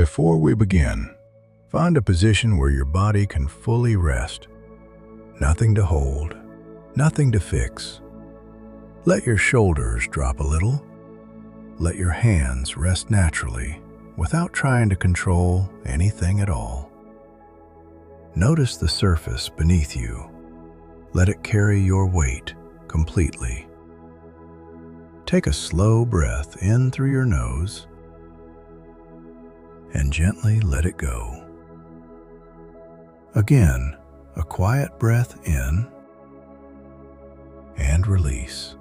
Before we begin, find a position where your body can fully rest. Nothing to hold, nothing to fix. Let your shoulders drop a little. Let your hands rest naturally without trying to control anything at all. Notice the surface beneath you. Let it carry your weight completely. Take a slow breath in through your nose and gently let it go. Again, a quiet breath in and release.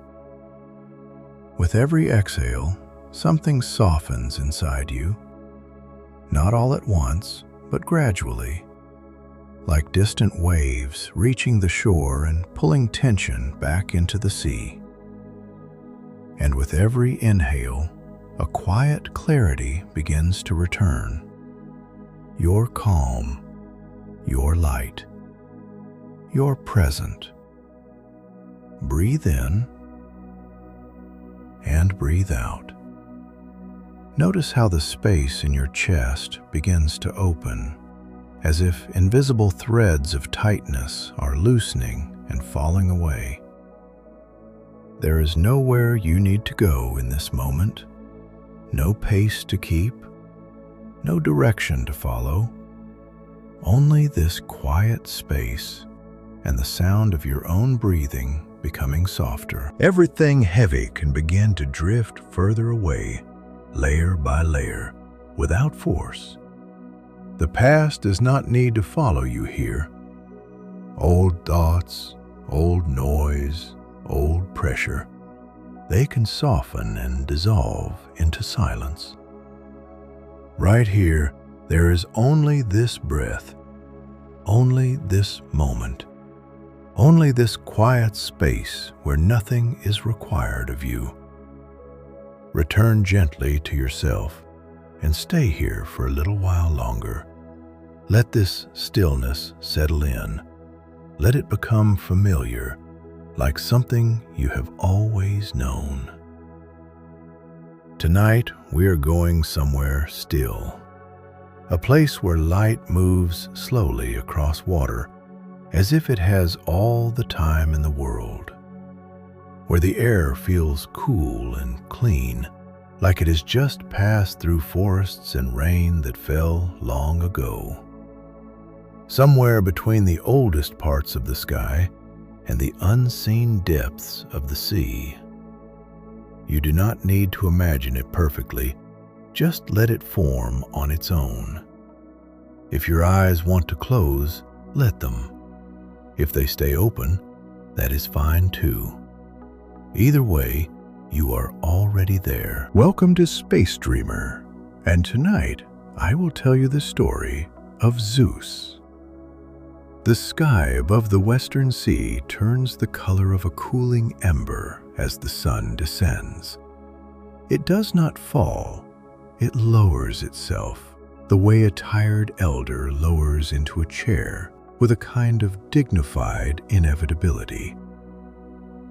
With every exhale, something softens inside you, not all at once, but gradually, like distant waves reaching the shore and pulling tension back into the sea. And with every inhale, a quiet clarity begins to return. You're calm, you're light, you're present. Breathe in and breathe out. Notice how the space in your chest begins to open, as if invisible threads of tightness are loosening and falling away. There is nowhere you need to go in this moment, no pace to keep, no direction to follow, only this quiet space and the sound of your own breathing becoming softer. Everything heavy can begin to drift further away, layer by layer, without force. The past does not need to follow you here. Old thoughts, old noise, old pressure, they can soften and dissolve into silence. Right here, there is only this breath, only this moment, only this quiet space where nothing is required of you. Return gently to yourself and stay here for a little while longer. Let this stillness settle in. Let it become familiar, like something you have always known. Tonight, we are going somewhere still, a place where light moves slowly across water, as if it has all the time in the world, where the air feels cool and clean, like it has just passed through forests and rain that fell long ago. Somewhere between the oldest parts of the sky and the unseen depths of the sea. You do not need to imagine it perfectly, just let it form on its own. If your eyes want to close, let them. If they stay open, that is fine too. Either way, you are already there. Welcome to Space Dreamer, and tonight I will tell you the story of Zeus. The sky above the western sea turns the color of a cooling ember as the sun descends. It does not fall, it lowers itself, the way a tired elder lowers into a chair with a kind of dignified inevitability.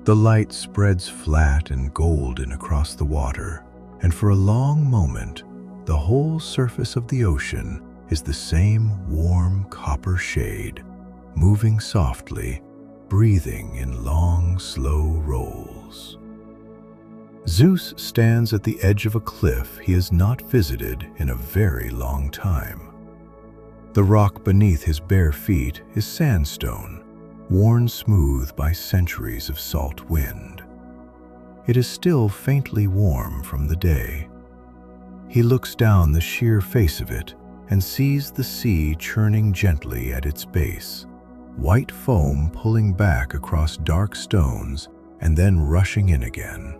The light spreads flat and golden across the water, and for a long moment, the whole surface of the ocean is the same warm copper shade, moving softly, breathing in long, slow rolls. Zeus stands at the edge of a cliff he has not visited in a very long time. The rock beneath his bare feet is sandstone, worn smooth by centuries of salt wind. It is still faintly warm from the day. He looks down the sheer face of it and sees the sea churning gently at its base, white foam pulling back across dark stones and then rushing in again,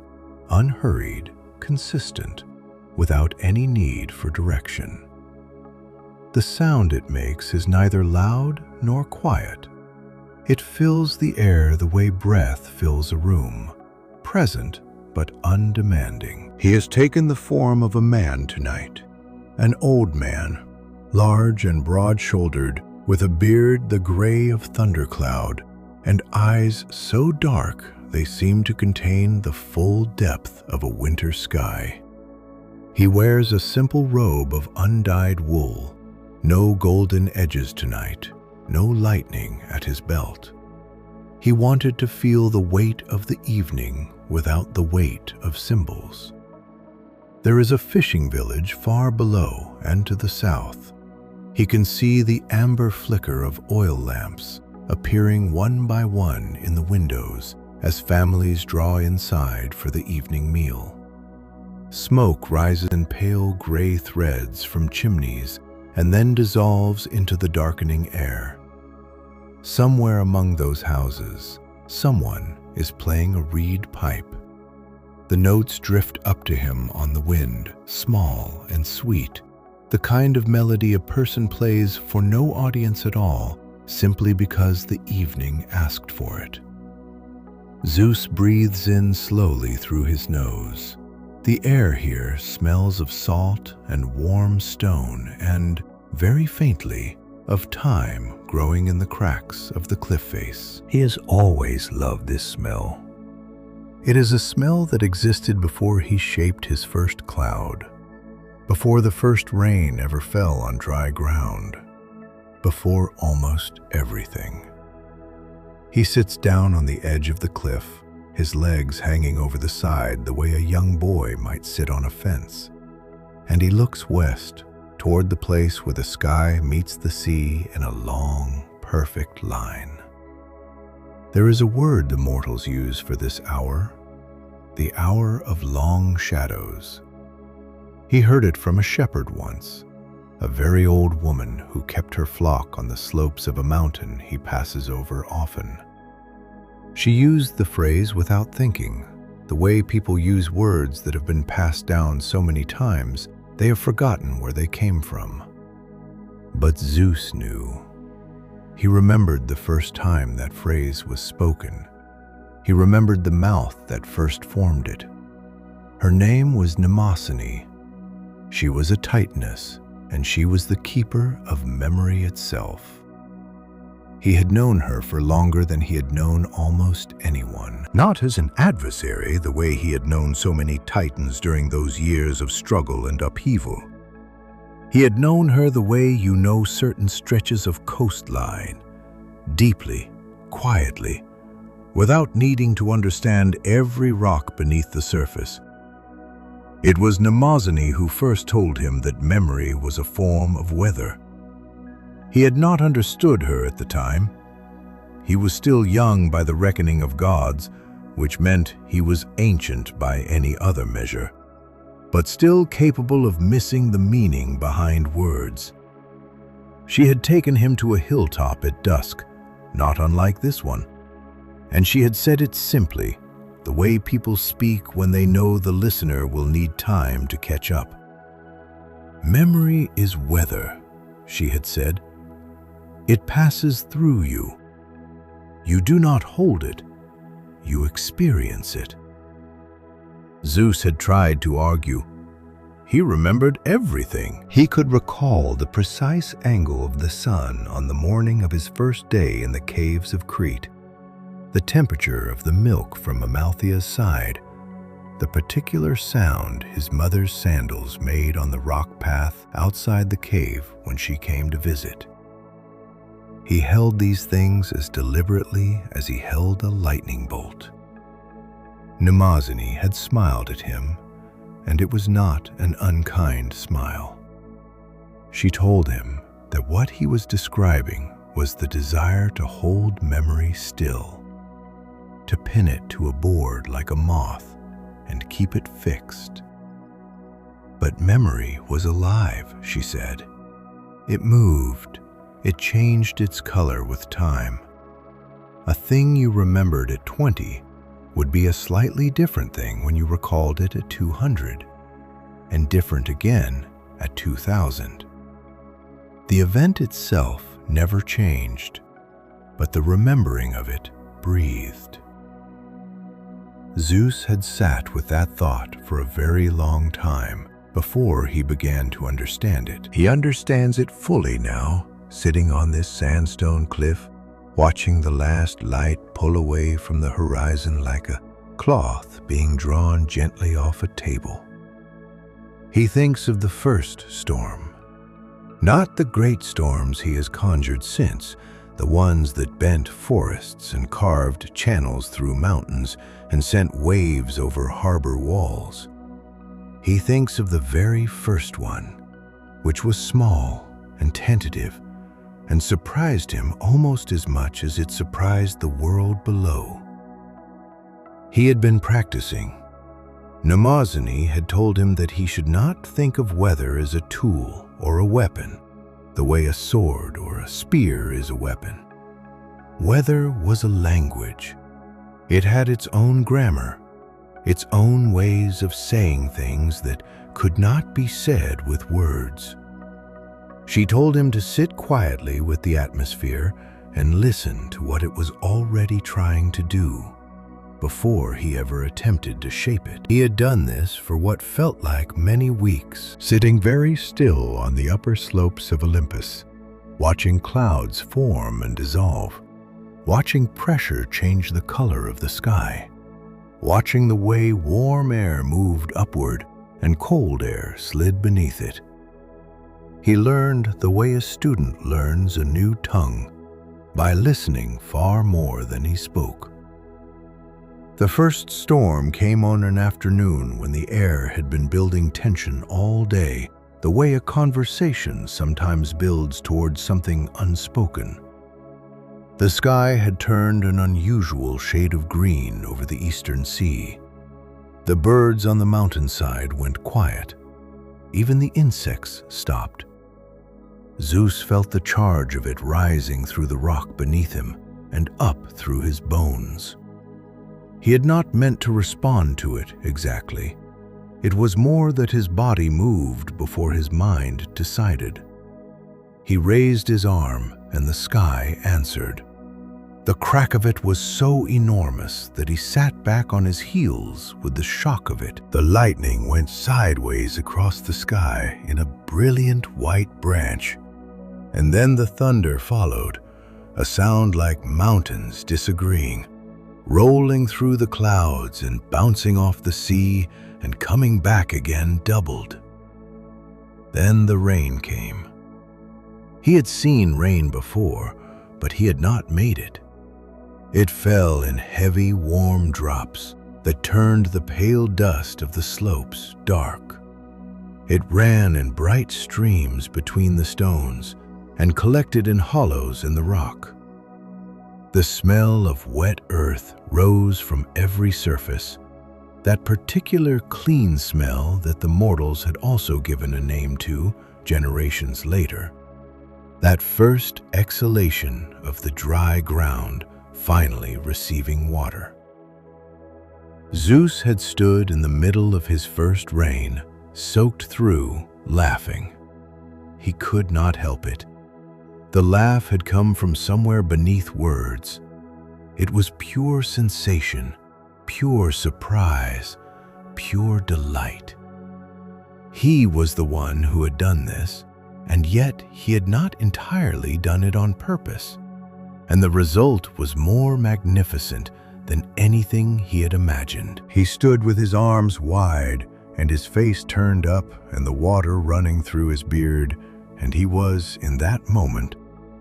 unhurried, consistent, without any need for direction. The sound it makes is neither loud nor quiet. It fills the air the way breath fills a room, present but undemanding. He has taken the form of a man tonight, an old man, large and broad-shouldered, with a beard the gray of thundercloud, and eyes so dark they seem to contain the full depth of a winter sky. He wears a simple robe of undyed wool, no golden edges tonight, no lightning at his belt. He wanted to feel the weight of the evening without the weight of symbols. There is a fishing village far below and to the south. He can see the amber flicker of oil lamps appearing one by one in the windows as families draw inside for the evening meal. Smoke rises in pale gray threads from chimneys and then dissolves into the darkening air. Somewhere among those houses, someone is playing a reed pipe. The notes drift up to him on the wind, small and sweet, the kind of melody a person plays for no audience at all, simply because the evening asked for it. Zeus breathes in slowly through his nose. The air here smells of salt and warm stone and, very faintly, of time growing in the cracks of the cliff face. He has always loved this smell. It is a smell that existed before he shaped his first cloud, before the first rain ever fell on dry ground, before almost everything. He sits down on the edge of the cliff, his legs hanging over the side the way a young boy might sit on a fence, and he looks west, toward the place where the sky meets the sea in a long, perfect line. There is a word the mortals use for this hour, the hour of long shadows. He heard it from a shepherd once, a very old woman who kept her flock on the slopes of a mountain he passes over often. She used the phrase without thinking, the way people use words that have been passed down so many times they have forgotten where they came from. But Zeus knew. He remembered the first time that phrase was spoken. He remembered the mouth that first formed it. Her name was Mnemosyne. She was a Titaness, and she was the keeper of memory itself. He had known her for longer than he had known almost anyone. Not as an adversary, the way he had known so many Titans during those years of struggle and upheaval. He had known her the way you know certain stretches of coastline, deeply, quietly, without needing to understand every rock beneath the surface. It was Mnemosyne who first told him that memory was a form of weather. He had not understood her at the time. He was still young by the reckoning of gods, which meant he was ancient by any other measure, but still capable of missing the meaning behind words. She had taken him to a hilltop at dusk, not unlike this one, and she had said it simply, the way people speak when they know the listener will need time to catch up. "Memory is weather," she had said. "It passes through you. You do not hold it, you experience it." Zeus had tried to argue. He remembered everything. He could recall the precise angle of the sun on the morning of his first day in the caves of Crete, the temperature of the milk from Amalthea's side, the particular sound his mother's sandals made on the rock path outside the cave when she came to visit. He held these things as deliberately as he held a lightning bolt. Mnemosyne had smiled at him, and it was not an unkind smile. She told him that what he was describing was the desire to hold memory still, to pin it to a board like a moth and keep it fixed. But memory was alive, she said. It moved. It changed its color with time. A thing you remembered at 20 would be a slightly different thing when you recalled it at 200, and different again at 2000. The event itself never changed, but the remembering of it breathed. Zeus had sat with that thought for a very long time before he began to understand it. He understands it fully now, sitting on this sandstone cliff, watching the last light pull away from the horizon like a cloth being drawn gently off a table. He thinks of the first storm, not the great storms he has conjured since, the ones that bent forests and carved channels through mountains and sent waves over harbor walls. He thinks of the very first one, which was small and tentative, and surprised him almost as much as it surprised the world below. He had been practicing. Mnemosyne had told him that he should not think of weather as a tool or a weapon, the way a sword or a spear is a weapon. Weather was a language. It had its own grammar, its own ways of saying things that could not be said with words. She told him to sit quietly with the atmosphere and listen to what it was already trying to do before he ever attempted to shape it. He had done this for what felt like many weeks, sitting very still on the upper slopes of Olympus, watching clouds form and dissolve, watching pressure change the color of the sky, watching the way warm air moved upward and cold air slid beneath it. He learned the way a student learns a new tongue, by listening far more than he spoke. The first storm came on an afternoon when the air had been building tension all day, the way a conversation sometimes builds towards something unspoken. The sky had turned an unusual shade of green over the eastern sea. The birds on the mountainside went quiet. Even the insects stopped. Zeus felt the charge of it rising through the rock beneath him and up through his bones. He had not meant to respond to it exactly. It was more that his body moved before his mind decided. He raised his arm and the sky answered. The crack of it was so enormous that he sat back on his heels with the shock of it. The lightning went sideways across the sky in a brilliant white branch, and then the thunder followed, a sound like mountains disagreeing, rolling through the clouds and bouncing off the sea and coming back again doubled. Then the rain came. He had seen rain before, but he had not made it. It fell in heavy, warm drops that turned the pale dust of the slopes dark. It ran in bright streams between the stones and collected in hollows in the rock. The smell of wet earth rose from every surface, that particular clean smell that the mortals had also given a name to generations later. That first exhalation of the dry ground finally receiving water. Zeus had stood in the middle of his first rain, soaked through, laughing. He could not help it. The laugh had come from somewhere beneath words. It was pure sensation, pure surprise, pure delight. He was the one who had done this, and yet he had not entirely done it on purpose. And the result was more magnificent than anything he had imagined. He stood with his arms wide and his face turned up and the water running through his beard, and he was, in that moment,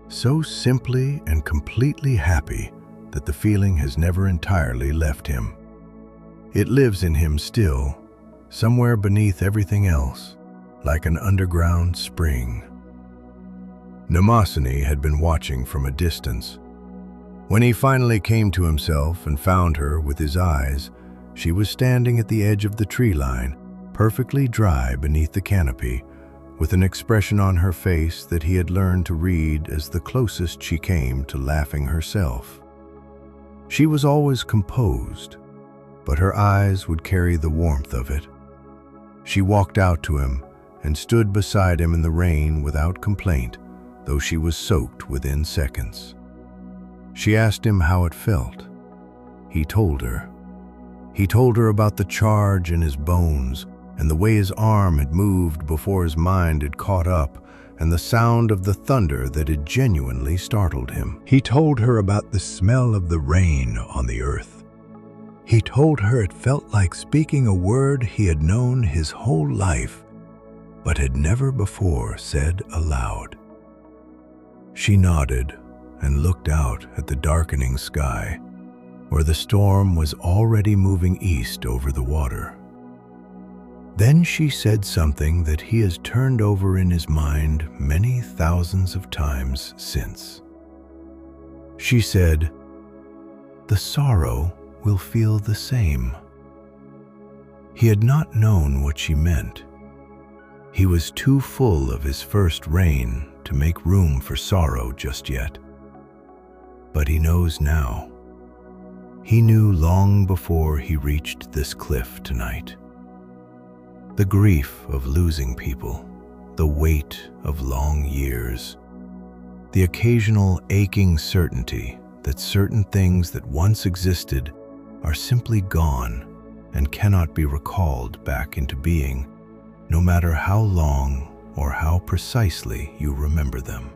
so simply and completely happy that the feeling has never entirely left him. It lives in him still, somewhere beneath everything else, like an underground spring. Mnemosyne had been watching from a distance. When he finally came to himself and found her with his eyes, she was standing at the edge of the tree line, perfectly dry beneath the canopy, with an expression on her face that he had learned to read as the closest she came to laughing herself. She was always composed, but her eyes would carry the warmth of it. She walked out to him and stood beside him in the rain without complaint, though she was soaked within seconds. She asked him how it felt. He told her. He told her about the charge in his bones and the way his arm had moved before his mind had caught up, and the sound of the thunder that had genuinely startled him. He told her about the smell of the rain on the earth. He told her it felt like speaking a word he had known his whole life but had never before said aloud. She nodded and looked out at the darkening sky, where the storm was already moving east over the water. Then she said something that he has turned over in his mind many thousands of times since. She said, "The sorrow will feel the same." He had not known what she meant. He was too full of his first rain to make room for sorrow just yet. But he knows now. He knew long before he reached this cliff tonight. The grief of losing people, the weight of long years, the occasional aching certainty that certain things that once existed are simply gone and cannot be recalled back into being, no matter how long or how precisely you remember them.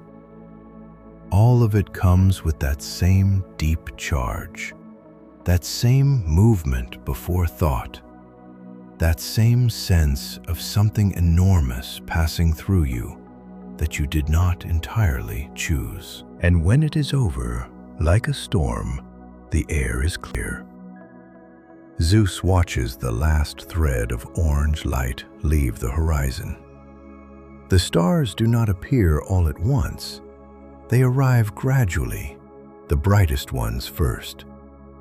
All of it comes with that same deep charge, that same movement before thought, that same sense of something enormous passing through you that you did not entirely choose. And when it is over, like a storm, the air is clear. Zeus watches the last thread of orange light leave the horizon. The stars do not appear all at once. They arrive gradually, the brightest ones first,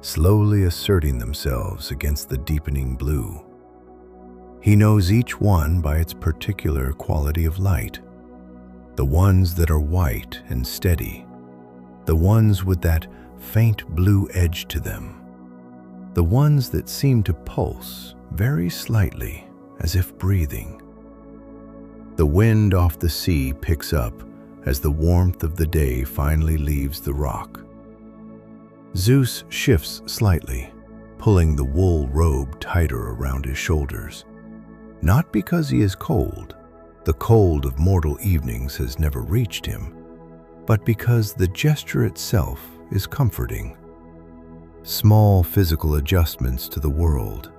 slowly asserting themselves against the deepening blue. He knows each one by its particular quality of light. The ones that are white and steady, the ones with that faint blue edge to them, the ones that seem to pulse very slightly as if breathing. The wind off the sea picks up as the warmth of the day finally leaves the rock. Zeus shifts slightly, pulling the wool robe tighter around his shoulders. Not because he is cold, the cold of mortal evenings has never reached him, but because the gesture itself is comforting. Small physical adjustments to the world,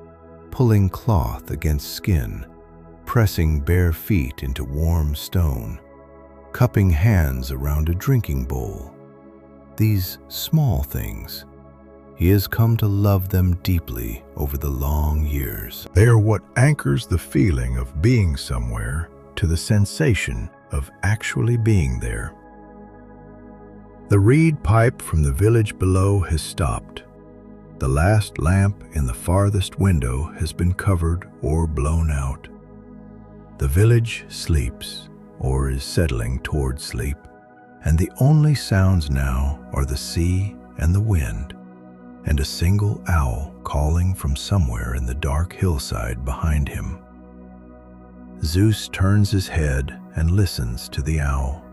pulling cloth against skin, pressing bare feet into warm stone, cupping hands around a drinking bowl. These small things, he has come to love them deeply over the long years. They are what anchors the feeling of being somewhere to the sensation of actually being there. The reed pipe from the village below has stopped. The last lamp in the farthest window has been covered or blown out. The village sleeps or is settling toward sleep, and the only sounds now are the sea and the wind, and a single owl calling from somewhere in the dark hillside behind him. Zeus turns his head and listens to the owl.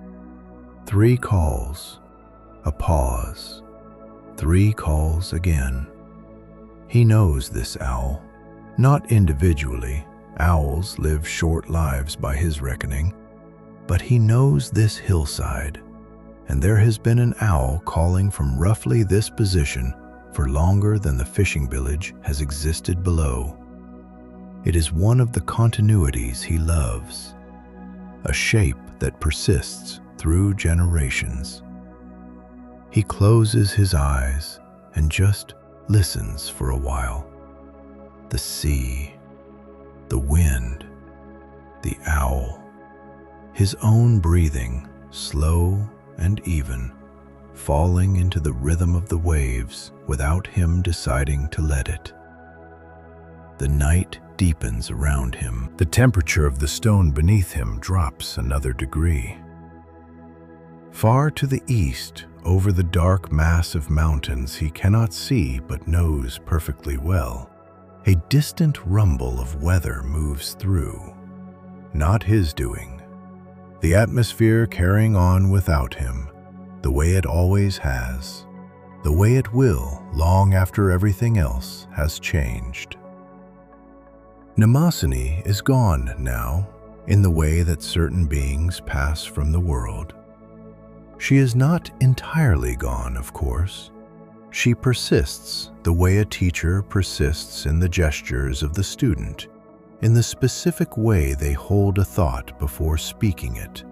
3 calls, a pause, 3 calls again. He knows this owl, not individually. Owls live short lives by his reckoning, but he knows this hillside, and there has been an owl calling from roughly this position for longer than the fishing village has existed below. It is one of the continuities he loves, a shape that persists through generations. He closes his eyes and just listens for a while. The sea, the wind, the owl, his own breathing, slow and even, falling into the rhythm of the waves without him deciding to let it. The night deepens around him. The temperature of the stone beneath him drops another degree. Far to the east, over the dark mass of mountains he cannot see but knows perfectly well, a distant rumble of weather moves through. Not his doing. The atmosphere carrying on without him, the way it always has, the way it will long after everything else has changed. Mnemosyne is gone now, in the way that certain beings pass from the world. She is not entirely gone, of course. She persists the way a teacher persists in the gestures of the student, in the specific way they hold a thought before speaking it,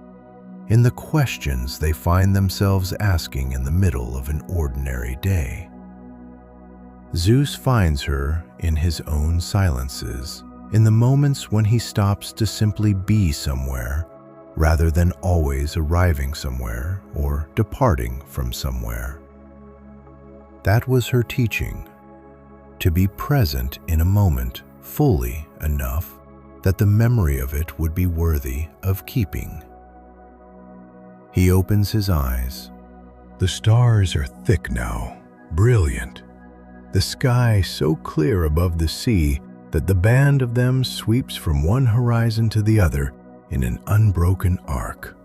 in the questions they find themselves asking in the middle of an ordinary day. Zeus finds her in his own silences, in the moments when he stops to simply be somewhere, rather than always arriving somewhere or departing from somewhere. That was her teaching, to be present in a moment fully enough that the memory of it would be worthy of keeping. He opens his eyes. The stars are thick now, brilliant. The sky so clear above the sea that the band of them sweeps from one horizon to the other in an unbroken arc.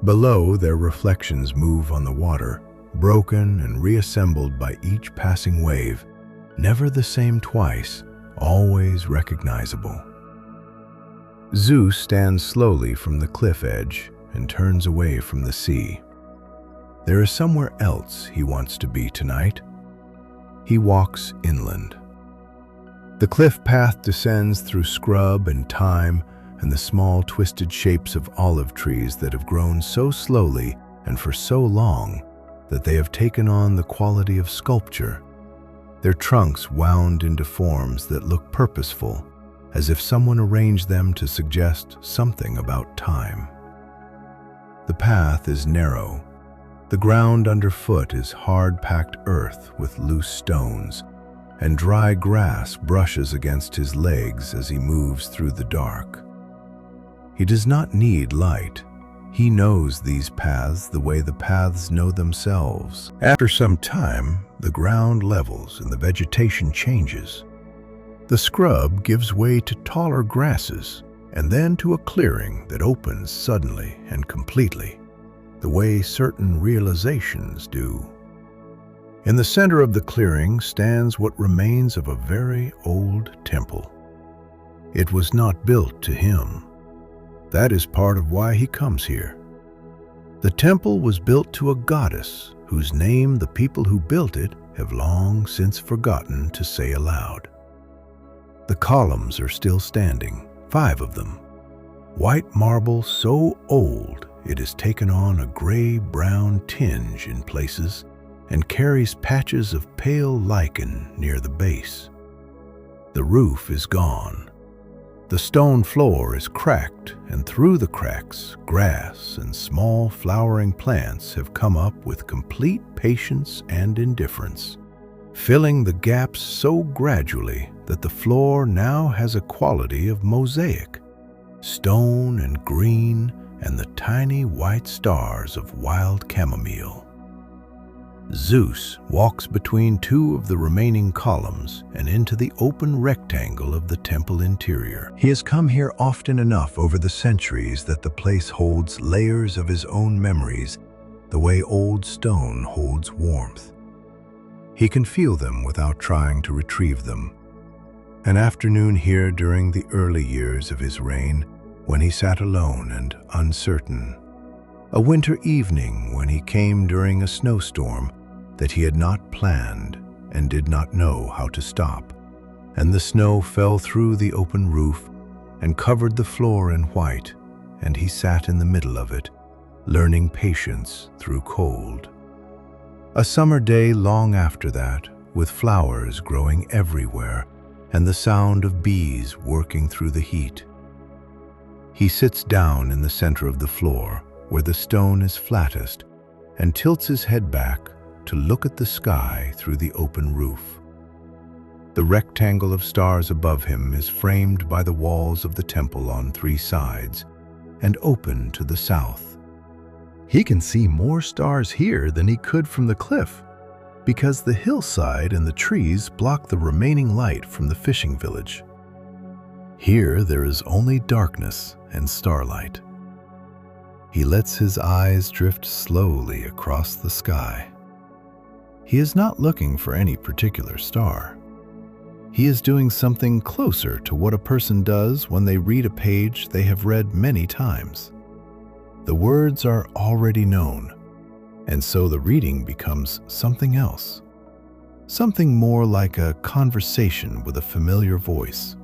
Below, their reflections move on the water, broken and reassembled by each passing wave, never the same twice, always recognizable. Zeus stands slowly from the cliff edge and turns away from the sea. There is somewhere else he wants to be tonight. He walks inland. The cliff path descends through scrub and thyme and the small twisted shapes of olive trees that have grown so slowly and for so long that they have taken on the quality of sculpture, their trunks wound into forms that look purposeful, as if someone arranged them to suggest something about time. The path is narrow. The ground underfoot is hard-packed earth with loose stones, and dry grass brushes against his legs as he moves through the dark. He does not need light. He knows these paths the way the paths know themselves. After some time, the ground levels and the vegetation changes. The scrub gives way to taller grasses, and then to a clearing that opens suddenly and completely, the way certain realizations do. In the center of the clearing stands what remains of a very old temple. It was not built to him. That is part of why he comes here. The temple was built to a goddess whose name the people who built it have long since forgotten to say aloud. The columns are still standing, 5 of them. White marble so old it has taken on a gray-brown tinge in places and carries patches of pale lichen near the base. The roof is gone. The stone floor is cracked, and through the cracks, grass and small flowering plants have come up with complete patience and indifference, filling the gaps so gradually that the floor now has a quality of mosaic, stone and green and the tiny white stars of wild chamomile. Zeus walks between 2 of the remaining columns and into the open rectangle of the temple interior. He has come here often enough over the centuries that the place holds layers of his own memories, the way old stone holds warmth. He can feel them without trying to retrieve them. An afternoon here during the early years of his reign, when he sat alone and uncertain. A winter evening when he came during a snowstorm that he had not planned and did not know how to stop, and the snow fell through the open roof and covered the floor in white, and he sat in the middle of it, learning patience through cold. A summer day long after that, with flowers growing everywhere and the sound of bees working through the heat. He sits down in the center of the floor, where the stone is flattest, and tilts his head back to look at the sky through the open roof. The rectangle of stars above him is framed by the walls of the temple on 3 sides and open to the south. He can see more stars here than he could from the cliff, because the hillside and the trees block the remaining light from the fishing village. Here there is only darkness and starlight. He lets his eyes drift slowly across the sky. He is not looking for any particular star. He is doing something closer to what a person does when they read a page they have read many times. The words are already known, and so the reading becomes something else, something more like a conversation with a familiar voice.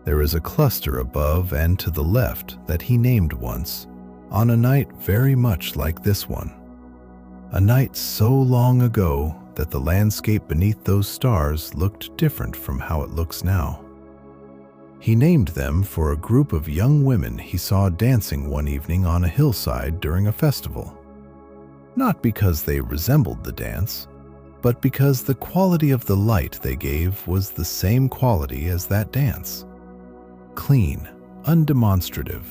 There is a cluster above and to the left that he named once, on a night very much like this one. A night so long ago that the landscape beneath those stars looked different from how it looks now. He named them for a group of young women he saw dancing one evening on a hillside during a festival. Not because they resembled the dance, but because the quality of the light they gave was the same quality as that dance. Clean, undemonstrative,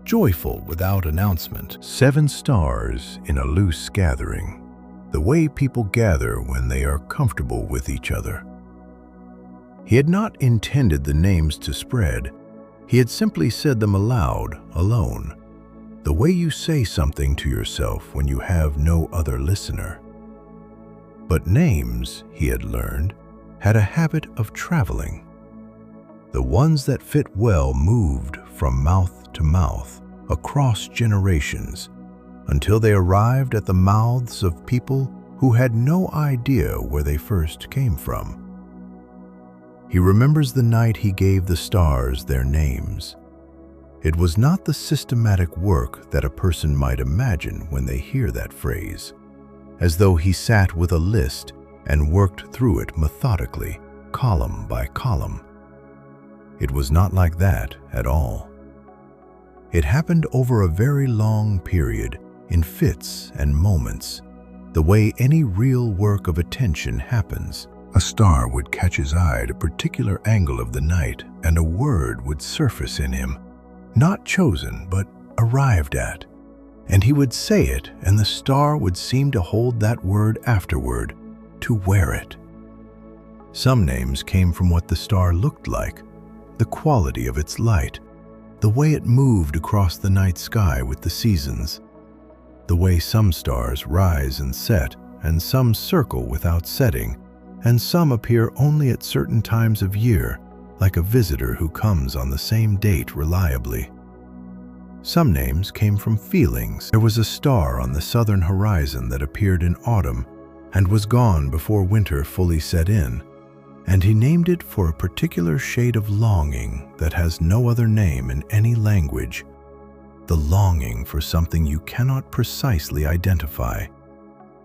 joyful without announcement. 7 stars in a loose gathering, the way people gather when they are comfortable with each other. He had not intended the names to spread. He had simply said them aloud, alone, the way you say something to yourself when you have no other listener. But names, he had learned, had a habit of traveling. The ones that fit well moved from mouth to mouth, across generations, until they arrived at the mouths of people who had no idea where they first came from. He remembers the night he gave the stars their names. It was not the systematic work that a person might imagine when they hear that phrase, as though he sat with a list and worked through it methodically, column by column. It was not like that at all. It happened over a very long period, in fits and moments, the way any real work of attention happens. A star would catch his eye at a particular angle of the night, and a word would surface in him, not chosen but arrived at, and he would say it, and the star would seem to hold that word afterward, to wear it. Some names came from what the star looked like, the quality of its light, the way it moved across the night sky with the seasons, the way some stars rise and set, and some circle without setting, and some appear only at certain times of year, like a visitor who comes on the same date reliably. Some names came from feelings. There was a star on the southern horizon that appeared in autumn and was gone before winter fully set in, and he named it for a particular shade of longing that has no other name in any language, the longing for something you cannot precisely identify,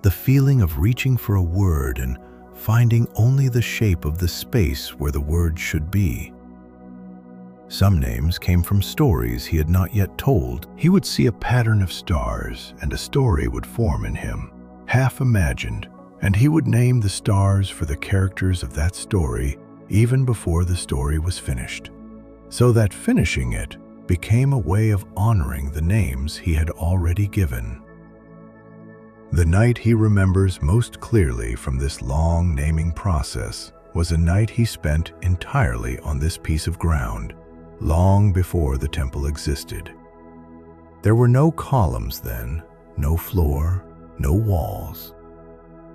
the feeling of reaching for a word and finding only the shape of the space where the word should be. Some names came from stories he had not yet told. He would see a pattern of stars, and a story would form in him, half imagined, and he would name the stars for the characters of that story even before the story was finished, so that finishing it became a way of honoring the names he had already given. The night he remembers most clearly from this long naming process was a night he spent entirely on this piece of ground, long before the temple existed. There were no columns then, no floor, no walls,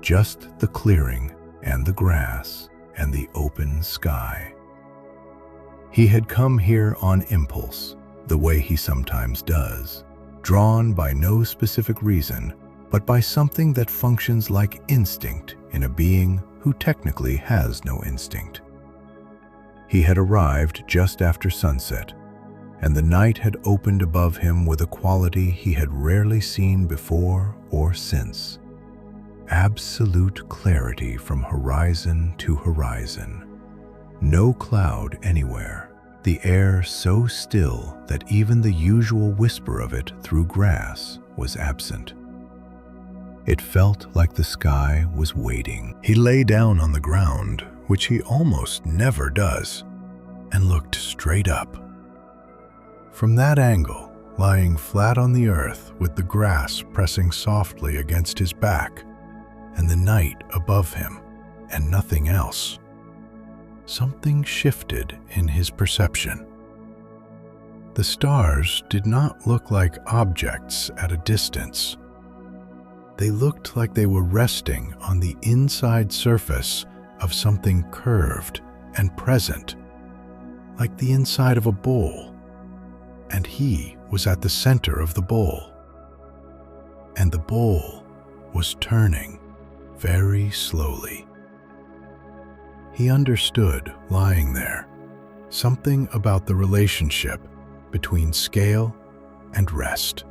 just the clearing and the grass and the open sky. He had come here on impulse, the way he sometimes does, drawn by no specific reason, but by something that functions like instinct in a being who technically has no instinct. He had arrived just after sunset, and the night had opened above him with a quality he had rarely seen before or since. Absolute clarity from horizon to horizon. No cloud anywhere. The air so still that even the usual whisper of it through grass was absent. It felt like the sky was waiting. He lay down on the ground, which he almost never does, and looked straight up. From that angle, lying flat on the earth with the grass pressing softly against his back, and the night above him, and nothing else, something shifted in his perception. The stars did not look like objects at a distance. They looked like they were resting on the inside surface of something curved and present, like the inside of a bowl, and he was at the center of the bowl, and the bowl was turning very slowly. He understood lying there, something about the relationship between scale and rest.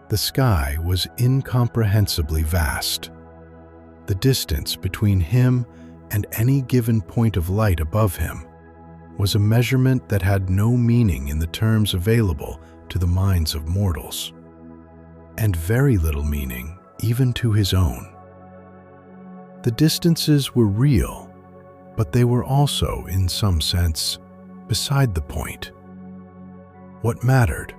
The sky was incomprehensibly vast. The distance between him and any given point of light above him was a measurement that had no meaning in the terms available to the minds of mortals, and very little meaning even to his own. The distances were real, but they were also, in some sense, beside the point. What mattered,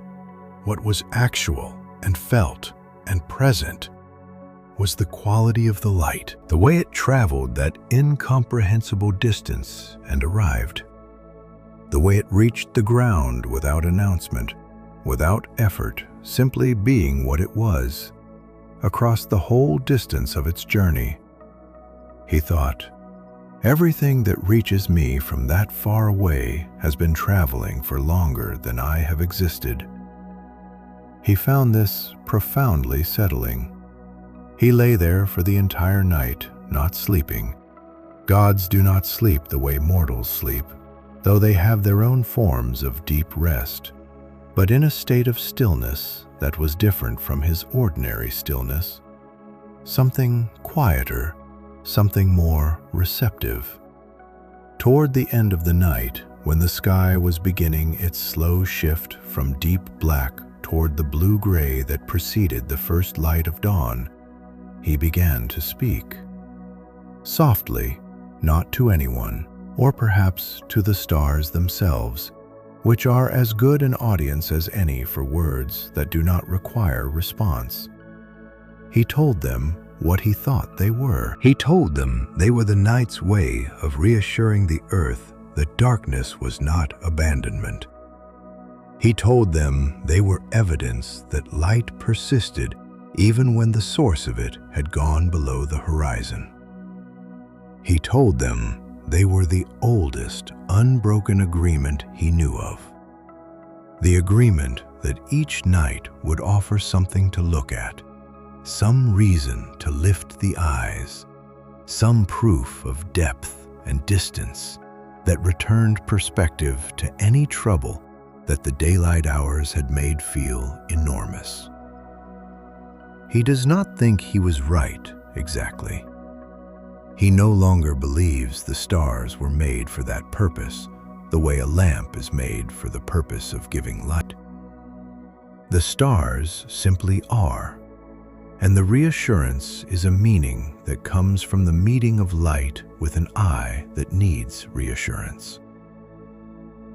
what was actual and felt and present, was the quality of the light, the way it traveled that incomprehensible distance and arrived, the way it reached the ground without announcement, without effort, simply being what it was, across the whole distance of its journey. He thought, everything that reaches me from that far away has been traveling for longer than I have existed. He found this profoundly settling. He lay there for the entire night, not sleeping. Gods do not sleep the way mortals sleep, though they have their own forms of deep rest, but in a state of stillness that was different from his ordinary stillness, something quieter, something more receptive. Toward the end of the night, when the sky was beginning its slow shift from deep black toward the blue-gray that preceded the first light of dawn, he began to speak. Softly, not to anyone, or perhaps to the stars themselves, which are as good an audience as any for words that do not require response. He told them what he thought they were. He told them they were the night's way of reassuring the earth that darkness was not abandonment. He told them they were evidence that light persisted even when the source of it had gone below the horizon. He told them they were the oldest, unbroken agreement he knew of. The agreement that each night would offer something to look at, some reason to lift the eyes, some proof of depth and distance that returned perspective to any trouble that the daylight hours had made feel enormous. He does not think he was right, exactly. He no longer believes the stars were made for that purpose, the way a lamp is made for the purpose of giving light. The stars simply are, and the reassurance is a meaning that comes from the meeting of light with an eye that needs reassurance.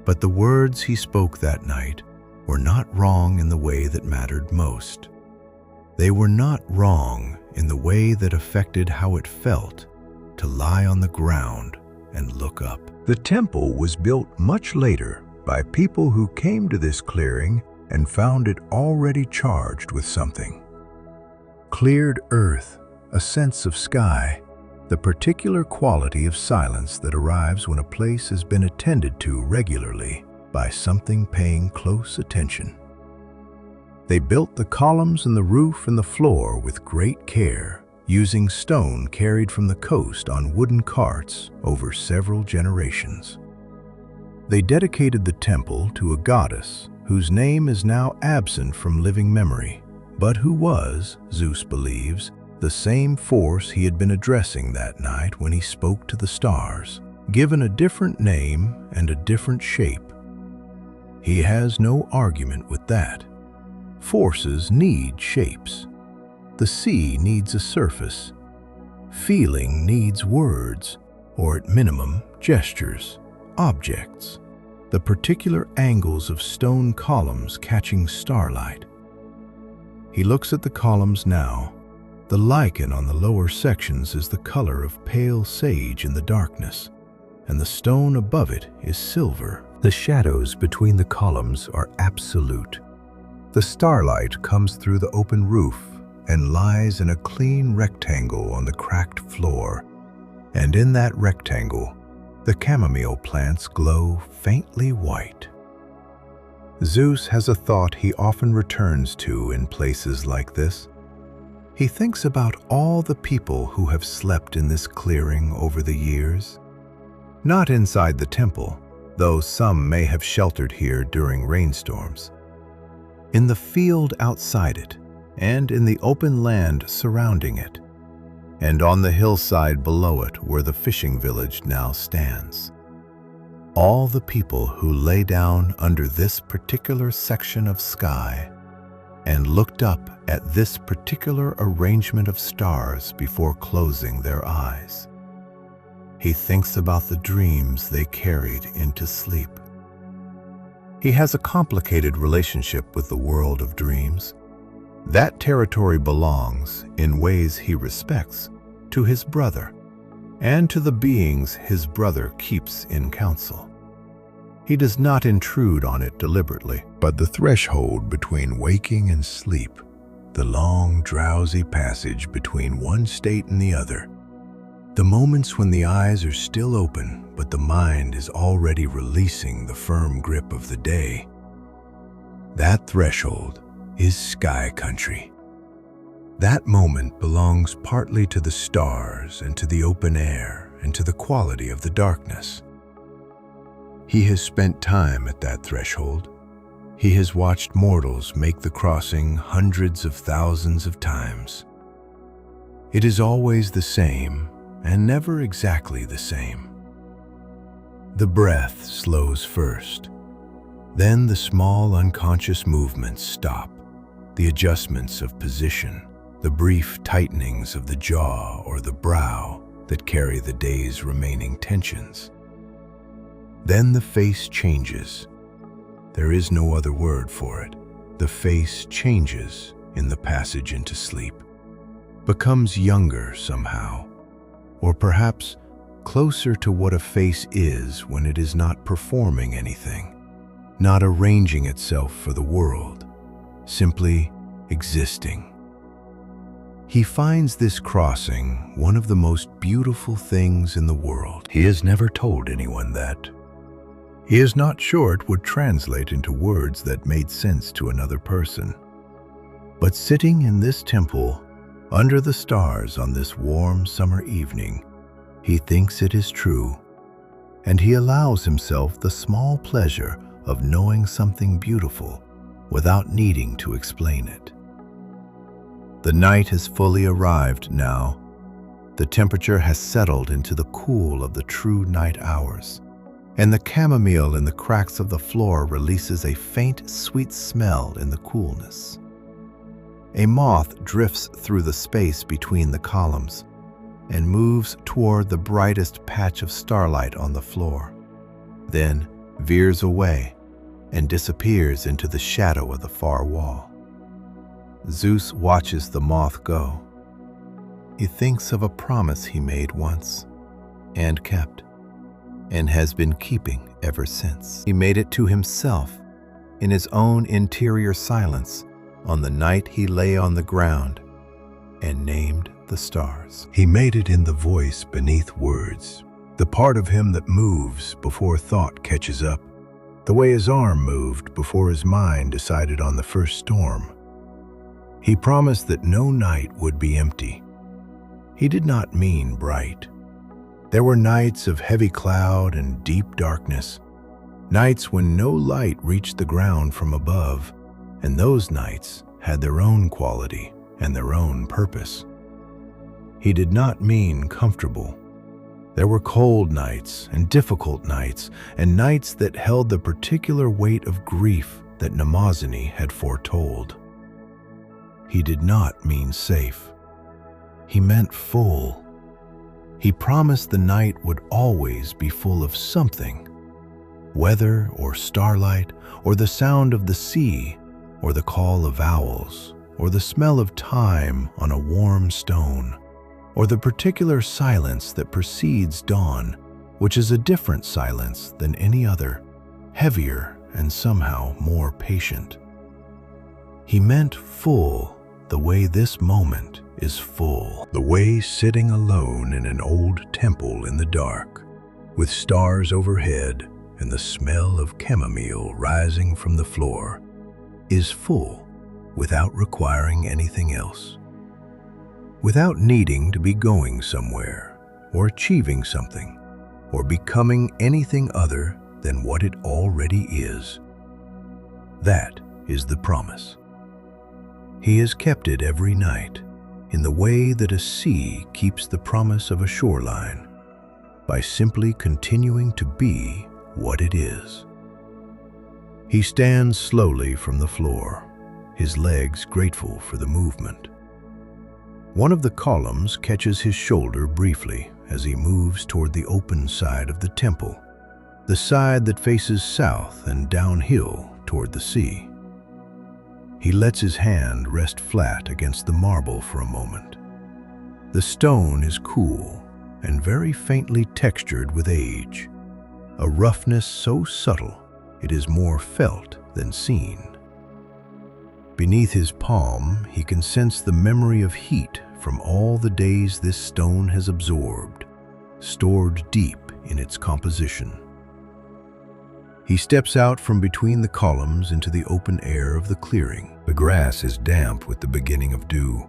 But the words he spoke that night were not wrong in the way that mattered most. They were not wrong in the way that affected how it felt to lie on the ground and look up. The temple was built much later by people who came to this clearing and found it already charged with something. Cleared earth, a sense of sky, the particular quality of silence that arrives when a place has been attended to regularly by something paying close attention. They built the columns and the roof and the floor with great care, using stone carried from the coast on wooden carts over several generations. They dedicated the temple to a goddess whose name is now absent from living memory, but who was, Zeus believes, the same force he had been addressing that night when he spoke to the stars, given a different name and a different shape. He has no argument with that. Forces need shapes. The sea needs a surface. Feeling needs words, or at minimum, gestures, objects, the particular angles of stone columns catching starlight. He looks at the columns now. The lichen on the lower sections is the color of pale sage in the darkness, and the stone above it is silver. The shadows between the columns are absolute. The starlight comes through the open roof and lies in a clean rectangle on the cracked floor, and in that rectangle, the chamomile plants glow faintly white. Zeus has a thought he often returns to in places like this. He thinks about all the people who have slept in this clearing over the years. Not inside the temple, though some may have sheltered here during rainstorms. In the field outside it, and in the open land surrounding it, and on the hillside below it where the fishing village now stands. All the people who lay down under this particular section of sky and looked up at this particular arrangement of stars before closing their eyes. He thinks about the dreams they carried into sleep. He has a complicated relationship with the world of dreams. That territory belongs, in ways he respects, to his brother, and to the beings his brother keeps in counsel. He does not intrude on it deliberately, but the threshold between waking and sleep, the long, drowsy passage between one state and the other, the moments when the eyes are still open, but the mind is already releasing the firm grip of the day, that threshold is sky country. That moment belongs partly to the stars and to the open air and to the quality of the darkness. He has spent time at that threshold. He has watched mortals make the crossing hundreds of thousands of times. It is always the same and never exactly the same. The breath slows first. Then the small unconscious movements stop, the adjustments of position, the brief tightenings of the jaw or the brow that carry the day's remaining tensions. Then the face changes. There is no other word for it. The face changes in the passage into sleep, becomes younger somehow, or perhaps closer to what a face is when it is not performing anything, not arranging itself for the world, simply existing. He finds this crossing one of the most beautiful things in the world. He has never told anyone that. He is not sure it would translate into words that made sense to another person. But sitting in this temple, under the stars on this warm summer evening, he thinks it is true, and he allows himself the small pleasure of knowing something beautiful without needing to explain it. The night has fully arrived now. The temperature has settled into the cool of the true night hours, and the chamomile in the cracks of the floor releases a faint, sweet smell in the coolness. A moth drifts through the space between the columns and moves toward the brightest patch of starlight on the floor, then veers away and disappears into the shadow of the far wall. Zeus watches the moth go. He thinks of a promise he made once and kept, and has been keeping ever since. He made it to himself in his own interior silence on the night he lay on the ground and named the stars. He made it in the voice beneath words, the part of him that moves before thought catches up, the way his arm moved before his mind decided on the first storm. He promised that no night would be empty. He did not mean bright. There were nights of heavy cloud and deep darkness, nights when no light reached the ground from above, and those nights had their own quality and their own purpose. He did not mean comfortable. There were cold nights and difficult nights, and nights that held the particular weight of grief that Mnemosyne had foretold. He did not mean safe. He meant full. He promised the night would always be full of something, weather or starlight, or the sound of the sea, or the call of owls, or the smell of thyme on a warm stone, or the particular silence that precedes dawn, which is a different silence than any other, heavier and somehow more patient. He meant full the way this moment is full, the way sitting alone in an old temple in the dark, with stars overhead and the smell of chamomile rising from the floor, is full without requiring anything else, without needing to be going somewhere or achieving something or becoming anything other than what it already is. That is the promise. He has kept it every night, in the way that a sea keeps the promise of a shoreline, by simply continuing to be what it is. He stands slowly from the floor, his legs grateful for the movement. One of the columns catches his shoulder briefly as he moves toward the open side of the temple, the side that faces south and downhill toward the sea. He lets his hand rest flat against the marble for a moment. The stone is cool and very faintly textured with age, a roughness so subtle it is more felt than seen. Beneath his palm, he can sense the memory of heat from all the days this stone has absorbed, stored deep in its composition. He steps out from between the columns into the open air of the clearing. The grass is damp with the beginning of dew.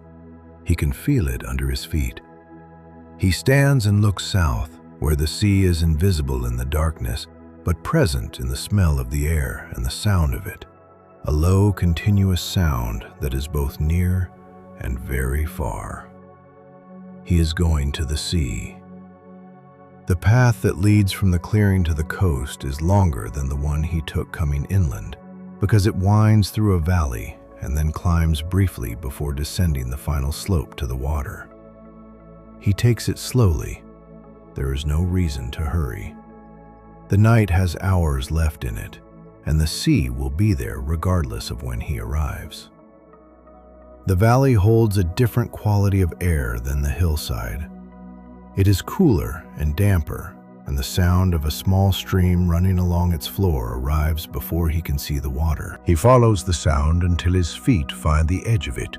He can feel it under his feet. He stands and looks south, where the sea is invisible in the darkness, but present in the smell of the air and the sound of it, a low, continuous sound that is both near and very far. He is going to the sea. The path that leads from the clearing to the coast is longer than the one he took coming inland, because it winds through a valley and then climbs briefly before descending the final slope to the water. He takes it slowly. There is no reason to hurry. The night has hours left in it, and the sea will be there regardless of when he arrives. The valley holds a different quality of air than the hillside. It is cooler and damper, and the sound of a small stream running along its floor arrives before he can see the water. He follows the sound until his feet find the edge of it,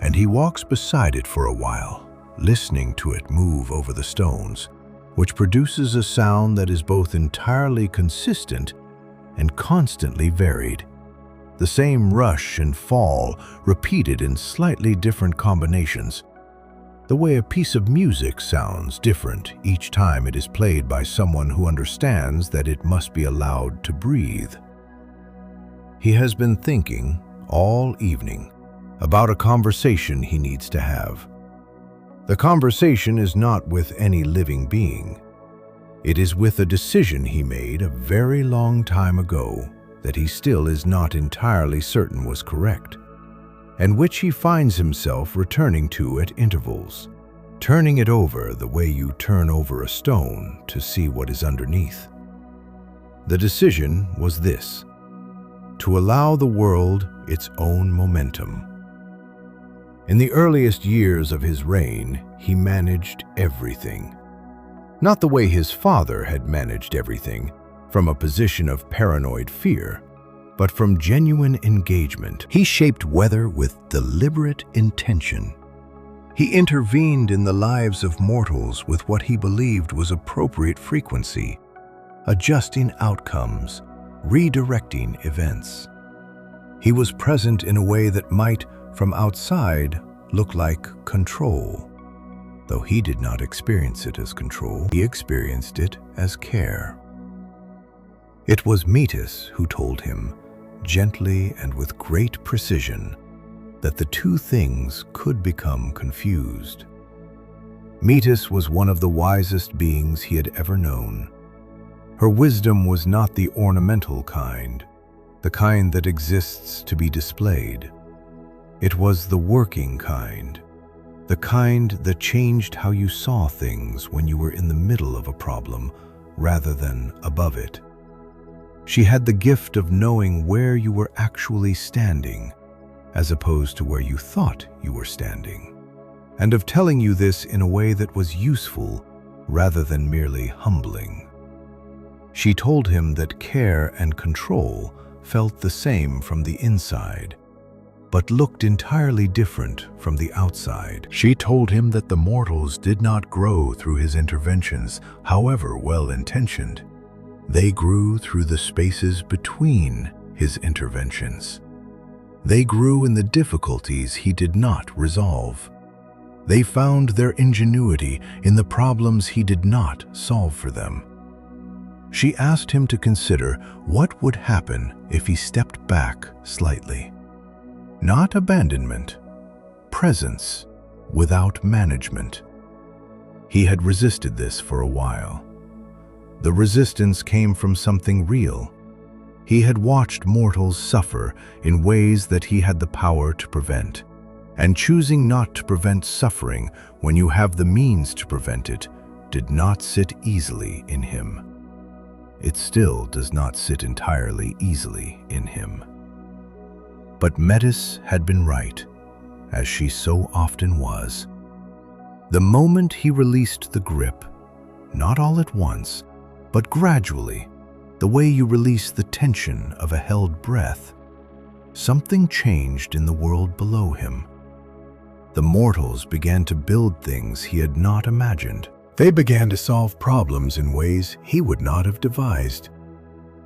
and he walks beside it for a while, listening to it move over the stones, which produces a sound that is both entirely consistent and constantly varied. The same rush and fall repeated in slightly different combinations, the way a piece of music sounds different each time it is played by someone who understands that it must be allowed to breathe. He has been thinking all evening about a conversation he needs to have. The conversation is not with any living being. It is with a decision he made a very long time ago that he still is not entirely certain was correct, and which he finds himself returning to at intervals, turning it over the way you turn over a stone to see what is underneath. The decision was this: to allow the world its own momentum. In the earliest years of his reign, he managed everything. Not the way his father had managed everything, from a position of paranoid fear, but from genuine engagement. He shaped weather with deliberate intention. He intervened in the lives of mortals with what he believed was appropriate frequency, adjusting outcomes, redirecting events. He was present in a way that might, from outside, look like control. Though he did not experience it as control, he experienced it as care. It was Metis who told him, gently and with great precision, that the two things could become confused. Metis was one of the wisest beings he had ever known. Her wisdom was not the ornamental kind, the kind that exists to be displayed. It was the working kind, the kind that changed how you saw things when you were in the middle of a problem rather than above it. She had the gift of knowing where you were actually standing, as opposed to where you thought you were standing, and of telling you this in a way that was useful rather than merely humbling. She told him that care and control felt the same from the inside, but looked entirely different from the outside. She told him that the mortals did not grow through his interventions, however well-intentioned. They grew through the spaces between his interventions. They grew in the difficulties he did not resolve. They found their ingenuity in the problems he did not solve for them. She asked him to consider what would happen if he stepped back slightly. Not abandonment, presence without management. He had resisted this for a while. The resistance came from something real. He had watched mortals suffer in ways that he had the power to prevent. And choosing not to prevent suffering when you have the means to prevent it did not sit easily in him. It still does not sit entirely easily in him. But Metis had been right, as she so often was. The moment he released the grip, not all at once, but gradually, the way you release the tension of a held breath, something changed in the world below him. The mortals began to build things he had not imagined. They began to solve problems in ways he would not have devised.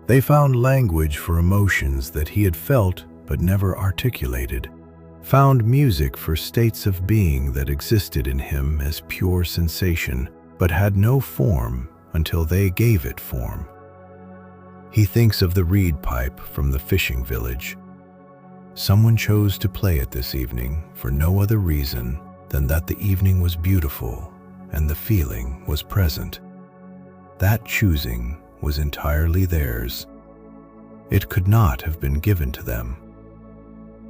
They found language for emotions that he had felt but never articulated, found music for states of being that existed in him as pure sensation, but had no form until they gave it form. He thinks of the reed pipe from the fishing village. Someone chose to play it this evening for no other reason than that the evening was beautiful and the feeling was present. That choosing was entirely theirs. It could not have been given to them.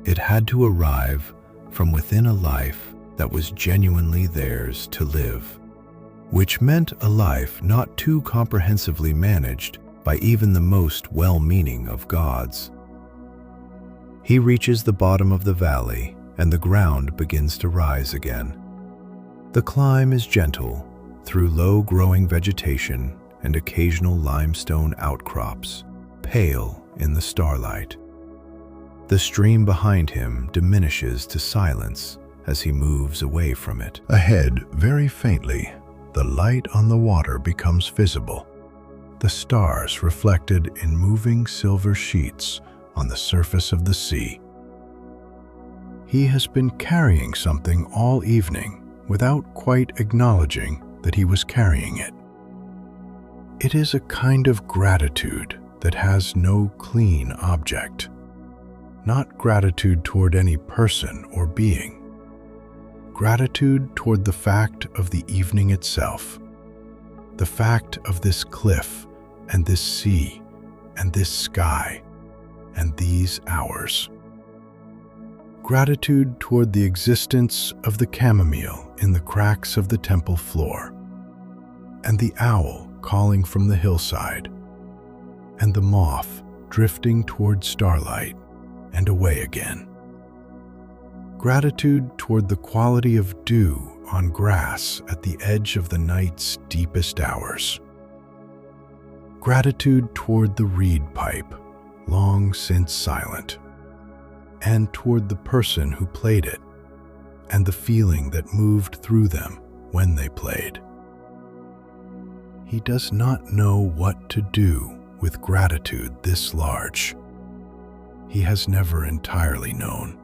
It had to arrive from within a life that was genuinely theirs to live, which meant a life not too comprehensively managed by even the most well-meaning of gods. He reaches the bottom of the valley, and the ground begins to rise again. The climb is gentle, through low-growing vegetation and occasional limestone outcrops, pale in the starlight. The stream behind him diminishes to silence as he moves away from it. Ahead, very faintly, the light on the water becomes visible. The stars reflected in moving silver sheets on the surface of the sea. He has been carrying something all evening without quite acknowledging that he was carrying it. It is a kind of gratitude that has no clean object. Not gratitude toward any person or being. Gratitude toward the fact of the evening itself. The fact of this cliff and this sea and this sky and these hours. Gratitude toward the existence of the chamomile in the cracks of the temple floor, and the owl calling from the hillside, and the moth drifting toward starlight and away again. Gratitude toward the quality of dew on grass at the edge of the night's deepest hours. Gratitude toward the reed pipe, long since silent, and toward the person who played it, and the feeling that moved through them when they played. He does not know what to do with gratitude this large. He has never entirely known.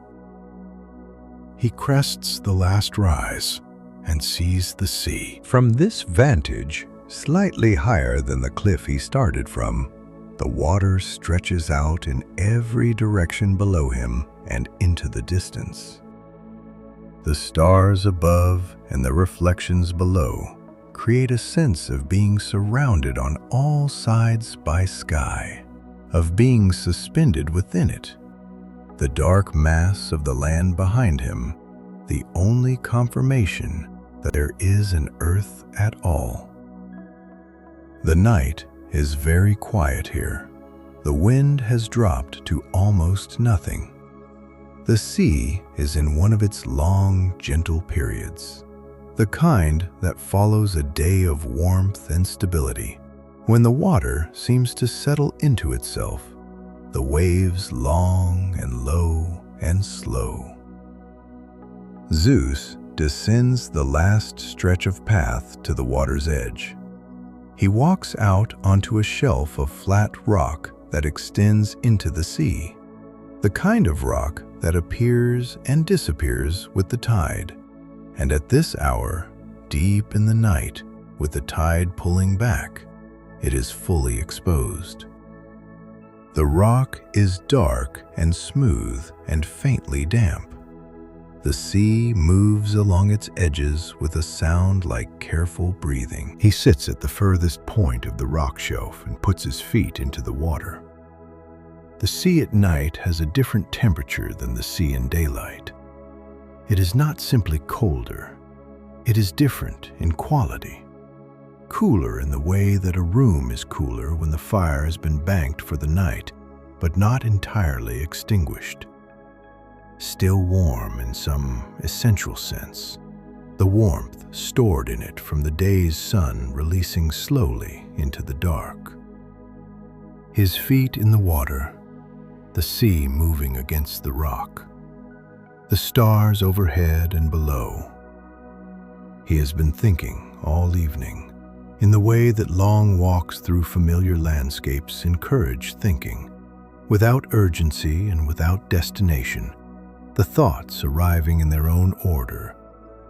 He crests the last rise and sees the sea. From this vantage, slightly higher than the cliff he started from, the water stretches out in every direction below him and into the distance. The stars above and the reflections below create a sense of being surrounded on all sides by sky, of being suspended within it. The dark mass of the land behind him, the only confirmation that there is an earth at all. The night is very quiet here. The wind has dropped to almost nothing. The sea is in one of its long, gentle periods, the kind that follows a day of warmth and stability, when the water seems to settle into itself, the waves long and low and slow. Zeus descends the last stretch of path to the water's edge. He walks out onto a shelf of flat rock that extends into the sea, the kind of rock that appears and disappears with the tide. And at this hour, deep in the night, with the tide pulling back, it is fully exposed. The rock is dark and smooth and faintly damp. The sea moves along its edges with a sound like careful breathing. He sits at the furthest point of the rock shelf and puts his feet into the water. The sea at night has a different temperature than the sea in daylight. It is not simply colder. It is different in quality. Cooler in the way that a room is cooler when the fire has been banked for the night, but not entirely extinguished. Still warm in some essential sense, the warmth stored in it from the day's sun releasing slowly into the dark. His feet in the water, the sea moving against the rock, the stars overhead and below. He has been thinking all evening, in the way that long walks through familiar landscapes encourage thinking, without urgency and without destination, the thoughts arriving in their own order,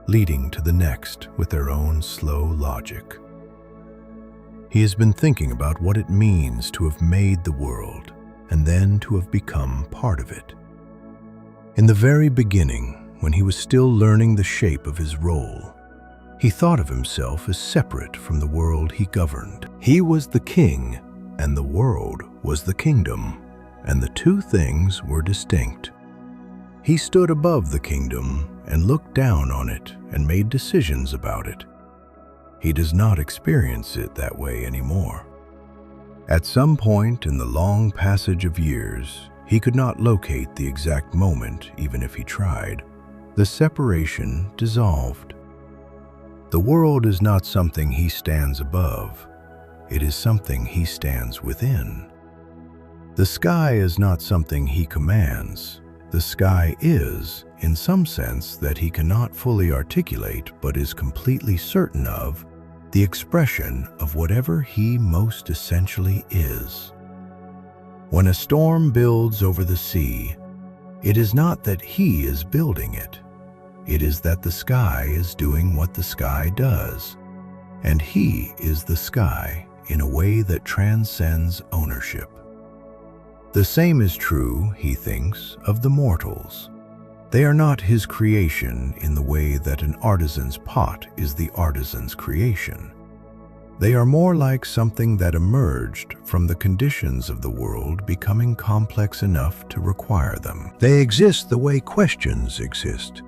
leading to the next with their own slow logic. He has been thinking about what it means to have made the world and then to have become part of it. In the very beginning, when he was still learning the shape of his role, he thought of himself as separate from the world he governed. He was the king, and the world was the kingdom, and the two things were distinct. He stood above the kingdom and looked down on it and made decisions about it. He does not experience it that way anymore. At some point in the long passage of years, he could not locate the exact moment, even if he tried. The separation dissolved. The world is not something he stands above. It is something he stands within. The sky is not something he commands. The sky is, in some sense that he cannot fully articulate but is completely certain of, the expression of whatever he most essentially is. When a storm builds over the sea, it is not that he is building it. It is that the sky is doing what the sky does, and he is the sky in a way that transcends ownership. The same is true, he thinks, of the mortals. They are not his creation in the way that an artisan's pot is the artisan's creation. They are more like something that emerged from the conditions of the world becoming complex enough to require them. They exist the way questions exist,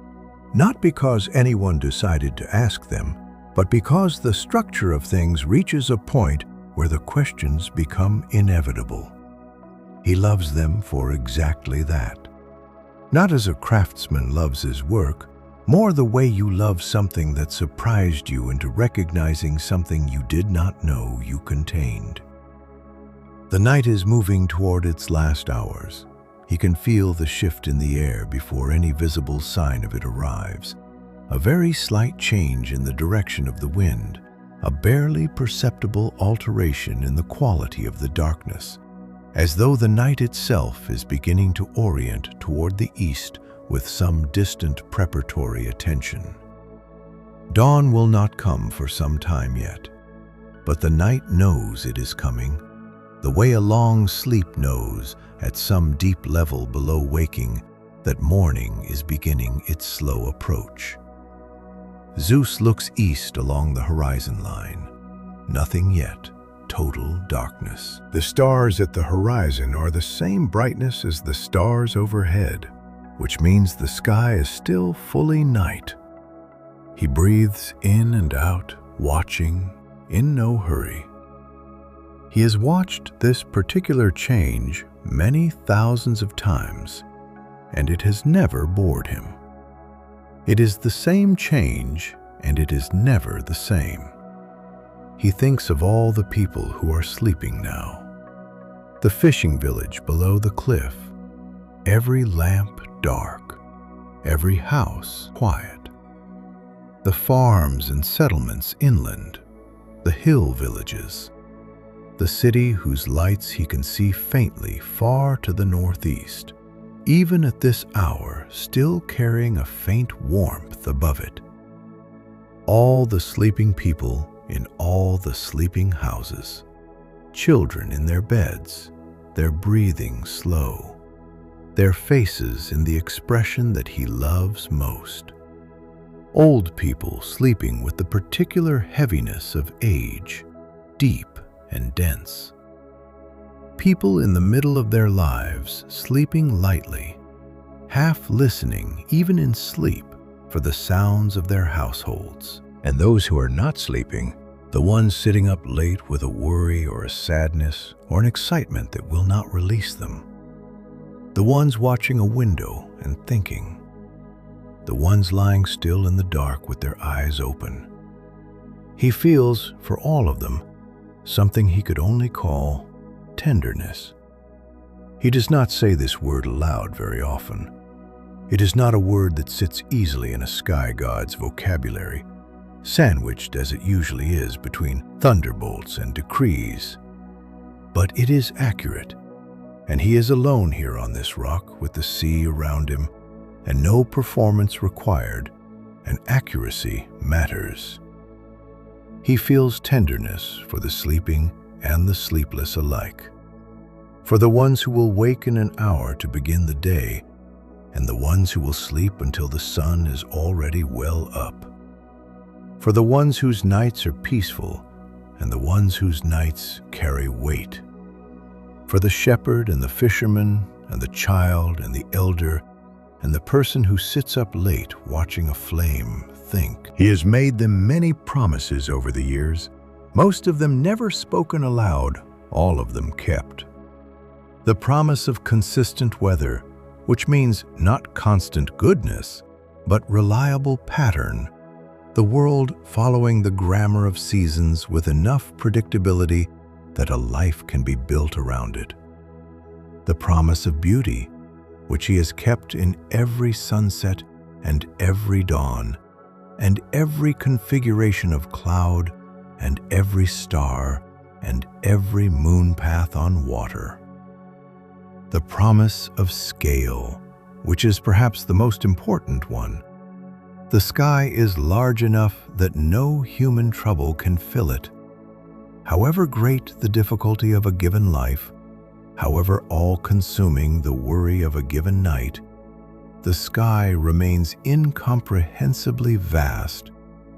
not because anyone decided to ask them, but because the structure of things reaches a point where the questions become inevitable. He loves them for exactly that. Not as a craftsman loves his work, more the way you love something that surprised you into recognizing something you did not know you contained. The night is moving toward its last hours. He can feel the shift in the air before any visible sign of it arrives. A very slight change in the direction of the wind, a barely perceptible alteration in the quality of the darkness, as though the night itself is beginning to orient toward the east with some distant preparatory attention. Dawn will not come for some time yet, but the night knows it is coming, the way a long sleep knows at some deep level below waking that morning is beginning its slow approach. Zeus looks east along the horizon line. Nothing yet. Total darkness. The stars at the horizon are the same brightness as the stars overhead, which means the sky is still fully night. He breathes in and out, watching, in no hurry. He has watched this particular change many thousands of times, and it has never bored him. It is the same change, and it is never the same. He thinks of all the people who are sleeping now. The fishing village below the cliff, every lamp dark, every house quiet. The farms and settlements inland, the hill villages, the city whose lights he can see faintly far to the northeast, even at this hour still carrying a faint warmth above it. All the sleeping people in all the sleeping houses. children in their beds, their breathing slow, their faces in the expression that he loves most. Old people sleeping with the particular heaviness of age, deep and dense. People in the middle of their lives sleeping lightly, half listening even in sleep for the sounds of their households. And those who are not sleeping, the ones sitting up late with a worry or a sadness or an excitement that will not release them. The ones watching a window and thinking. The ones lying still in the dark with their eyes open. He feels, for all of them, something he could only call tenderness. He does not say this word aloud very often. It is not a word that sits easily in a sky god's vocabulary, sandwiched as it usually is between thunderbolts and decrees. But it is accurate, and he is alone here on this rock with the sea around him, and no performance required, and accuracy matters. He feels tenderness for the sleeping and the sleepless alike, for the ones who will wake in an hour to begin the day, and the ones who will sleep until the sun is already well up, for the ones whose nights are peaceful and the ones whose nights carry weight, for the shepherd and the fisherman and the child and the elder and the person who sits up late watching a flame think. He has made them many promises over the years, most of them never spoken aloud, all of them kept. The promise of consistent weather, which means not constant goodness, but reliable pattern, the world following the grammar of seasons with enough predictability that a life can be built around it. The promise of beauty, which he has kept in every sunset and every dawn, and every configuration of cloud, and every star, and every moon path on water. The promise of scale, which is perhaps the most important one. The sky is large enough that no human trouble can fill it. However great the difficulty of a given life, however all-consuming the worry of a given night, the sky remains incomprehensibly vast,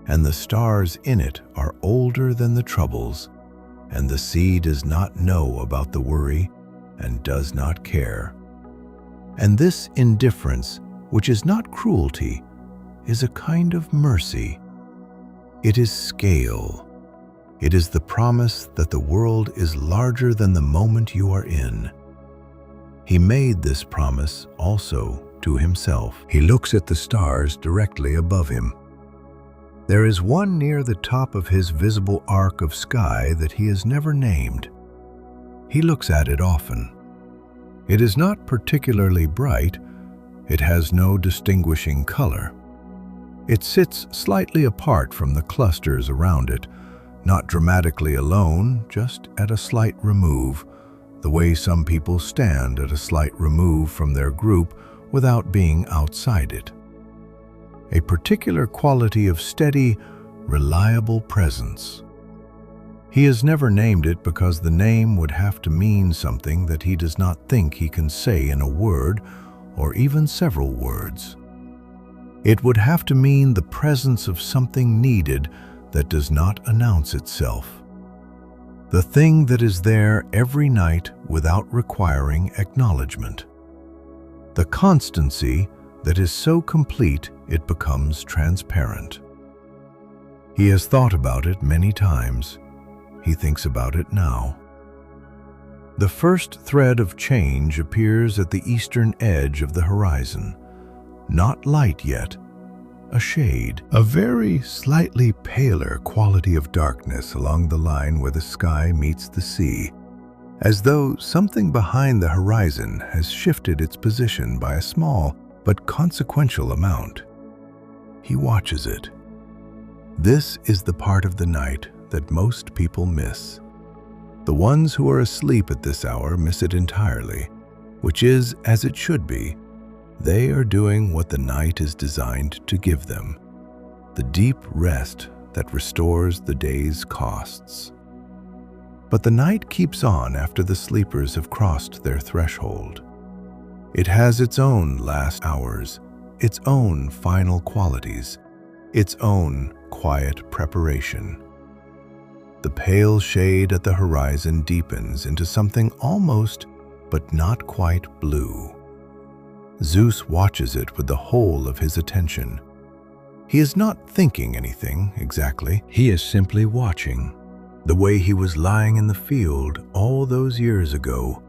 and the stars in it are older than the troubles, and the sea does not know about the worry and does not care. And this indifference, which is not cruelty, is a kind of mercy. It is scale. It is the promise that the world is larger than the moment you are in. He made this promise also to himself. He looks at the stars directly above him. There is one near the top of his visible arc of sky that he has never named. He looks at it often. It is not particularly bright. It has no distinguishing color. It sits slightly apart from the clusters around it, not dramatically alone, just at a slight remove, the way some people stand at a slight remove from their group without being outside it. A particular quality of steady, reliable presence. He has never named it because the name would have to mean something that he does not think he can say in a word or even several words. It would have to mean the presence of something needed that does not announce itself. The thing that is there every night without requiring acknowledgement. The constancy that is so complete it becomes transparent. He has thought about it many times. He thinks about it now. The first thread of change appears at the eastern edge of the horizon. Not light yet, a shade, a very slightly paler quality of darkness along the line where the sky meets the sea, as though something behind the horizon has shifted its position by a small but consequential amount. He watches it. This is the part of the night that most people miss. The ones who are asleep at this hour miss it entirely, which is as it should be. They are doing what the night is designed to give them, the deep rest that restores the day's costs. But the night keeps on after the sleepers have crossed their threshold. It has its own last hours, its own final qualities, its own quiet preparation. The pale shade at the horizon deepens into something almost, but not quite blue. Zeus watches it with the whole of his attention. He is not thinking anything exactly. He is simply watching, the way he was lying in the field all those years ago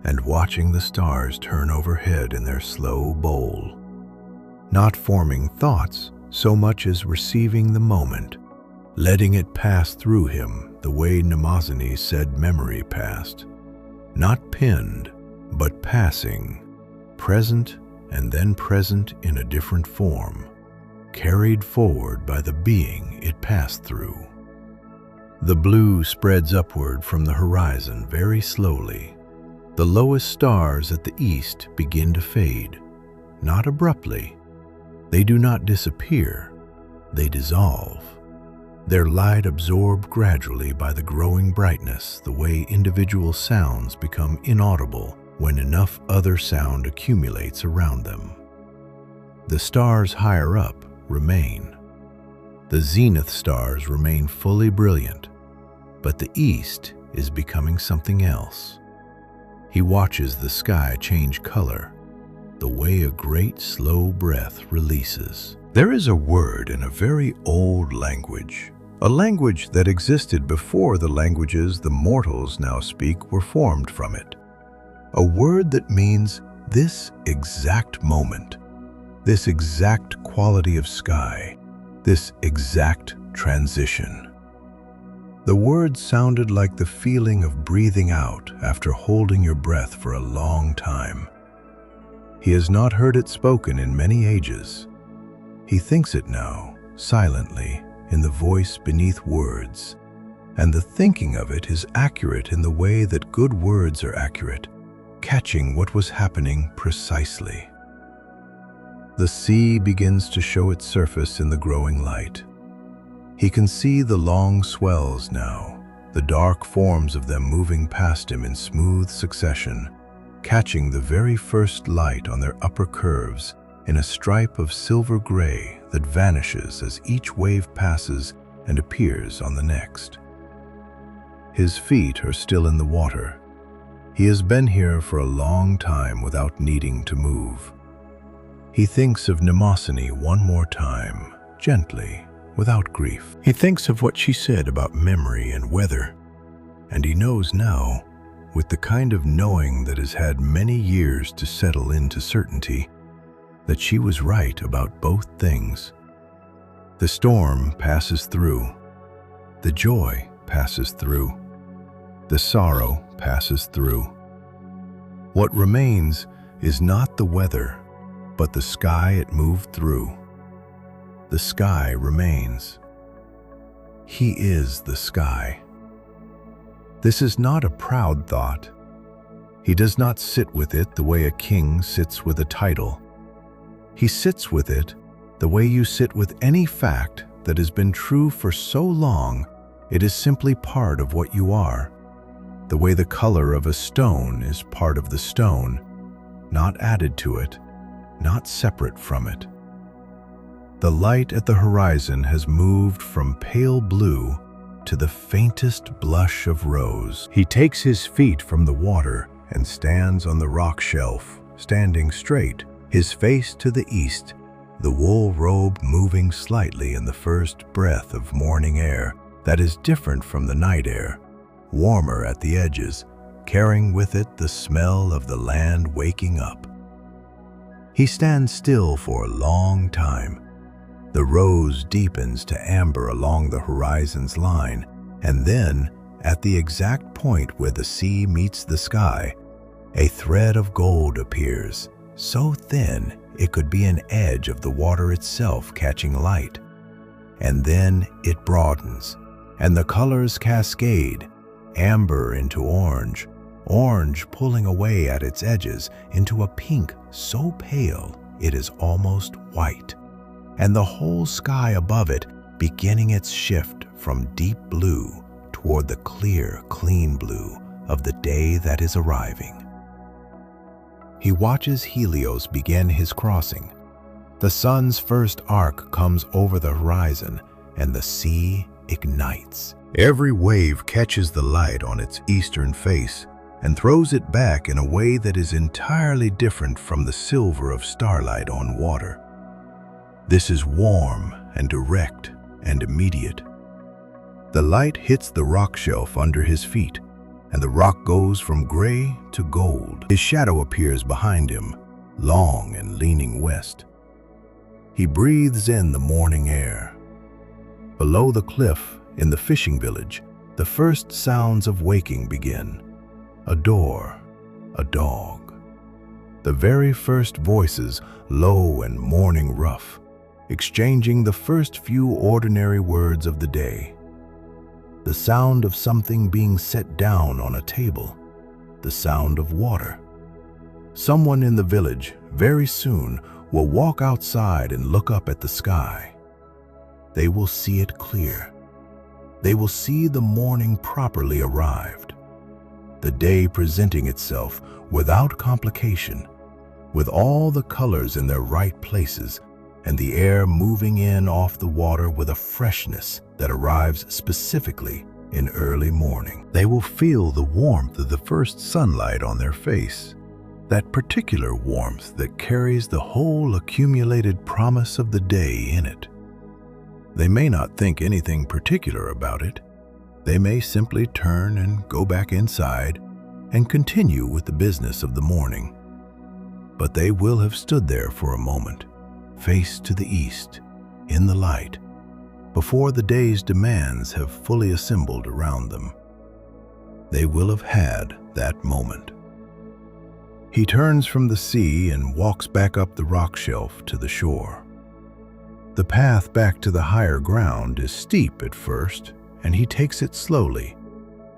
and watching the stars turn overhead in their slow bowl. Not forming thoughts so much as receiving the moment, letting it pass through him the way Mnemosyne said memory passed. Not pinned, but passing, present and then present in a different form, carried forward by the being it passed through. The blue spreads upward from the horizon very slowly. The lowest stars at the east begin to fade, not abruptly. They do not disappear, they dissolve. Their light absorbed gradually by the growing brightness, the way individual sounds become inaudible when enough other sound accumulates around them. The stars higher up remain. The zenith stars remain fully brilliant, but the east is becoming something else. He watches the sky change color, the way a great slow breath releases. There is a word in a very old language, a language that existed before the languages the mortals now speak were formed from it. A word that means this exact moment, this exact quality of sky, this exact transition. The word sounded like the feeling of breathing out after holding your breath for a long time. He has not heard it spoken in many ages. He thinks it now, silently, in the voice beneath words, and the thinking of it is accurate in the way that good words are accurate, catching what was happening precisely. The sea begins to show its surface in the growing light. He can see the long swells now, the dark forms of them moving past him in smooth succession, catching the very first light on their upper curves in a stripe of silver gray that vanishes as each wave passes and appears on the next. His feet are still in the water. He has been here for a long time without needing to move. He thinks of Mnemosyne one more time, gently, without grief. He thinks of what she said about memory and weather, and he knows now, with the kind of knowing that has had many years to settle into certainty, that she was right about both things. The storm passes through. The joy passes through. The sorrow passes through. What remains is not the weather, but the sky it moved through. The sky remains. He is the sky. This is not a proud thought. He does not sit with it the way a king sits with a title. He sits with it the way you sit with any fact that has been true for so long it is simply part of what you are. The way the color of a stone is part of the stone, not added to it, not separate from it. The light at the horizon has moved from pale blue to the faintest blush of rose. He takes his feet from the water and stands on the rock shelf, standing straight, his face to the east, the wool robe moving slightly in the first breath of morning air that is different from the night air, warmer at the edges, carrying with it the smell of the land waking up. He stands still for a long time. The rose deepens to amber along the horizon's line, and then, at the exact point where the sea meets the sky, a thread of gold appears, so thin it could be an edge of the water itself catching light. And then it broadens, and the colors cascade, amber into orange, orange pulling away at its edges into a pink so pale it is almost white, and the whole sky above it beginning its shift from deep blue toward the clear, clean blue of the day that is arriving. He watches Helios begin his crossing. The sun's first arc comes over the horizon, and the sea ignites. Every wave catches the light on its eastern face and throws it back in a way that is entirely different from the silver of starlight on water. This is warm and direct and immediate. The light hits the rock shelf under his feet, and the rock goes from gray to gold. His shadow appears behind him, long and leaning west. He breathes in the morning air. Below the cliff, in the fishing village, the first sounds of waking begin. A door, a dog. The very first voices, low and morning rough, exchanging the first few ordinary words of the day. The sound of something being set down on a table. The sound of water. Someone in the village, very soon, will walk outside and look up at the sky. They will see it clear. They will see the morning properly arrived. The day presenting itself without complication, with all the colors in their right places, and the air moving in off the water with a freshness that arrives specifically in early morning. They will feel the warmth of the first sunlight on their face, that particular warmth that carries the whole accumulated promise of the day in it. They may not think anything particular about it. They may simply turn and go back inside and continue with the business of the morning. But they will have stood there for a moment, face to the east, in the light, before the day's demands have fully assembled around them. They will have had that moment. He turns from the sea and walks back up the rock shelf to the shore. The path back to the higher ground is steep at first, and he takes it slowly,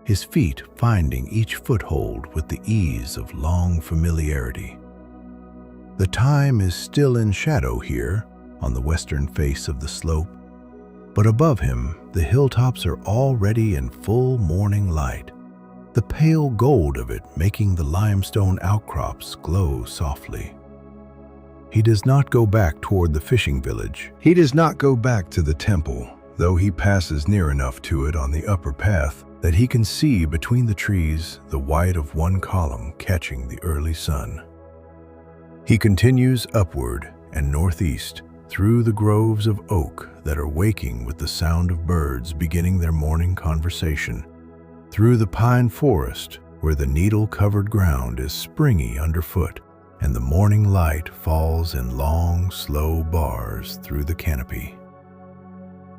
his feet finding each foothold with the ease of long familiarity. The time is still in shadow here on the western face of the slope, but above him the hilltops are already in full morning light, the pale gold of it making the limestone outcrops glow softly. He does not go back toward the fishing village. He does not go back to the temple, though he passes near enough to it on the upper path that he can see between the trees the white of one column catching the early sun. He continues upward and northeast through the groves of oak that are waking with the sound of birds beginning their morning conversation, through the pine forest where the needle-covered ground is springy underfoot and the morning light falls in long, slow bars through the canopy.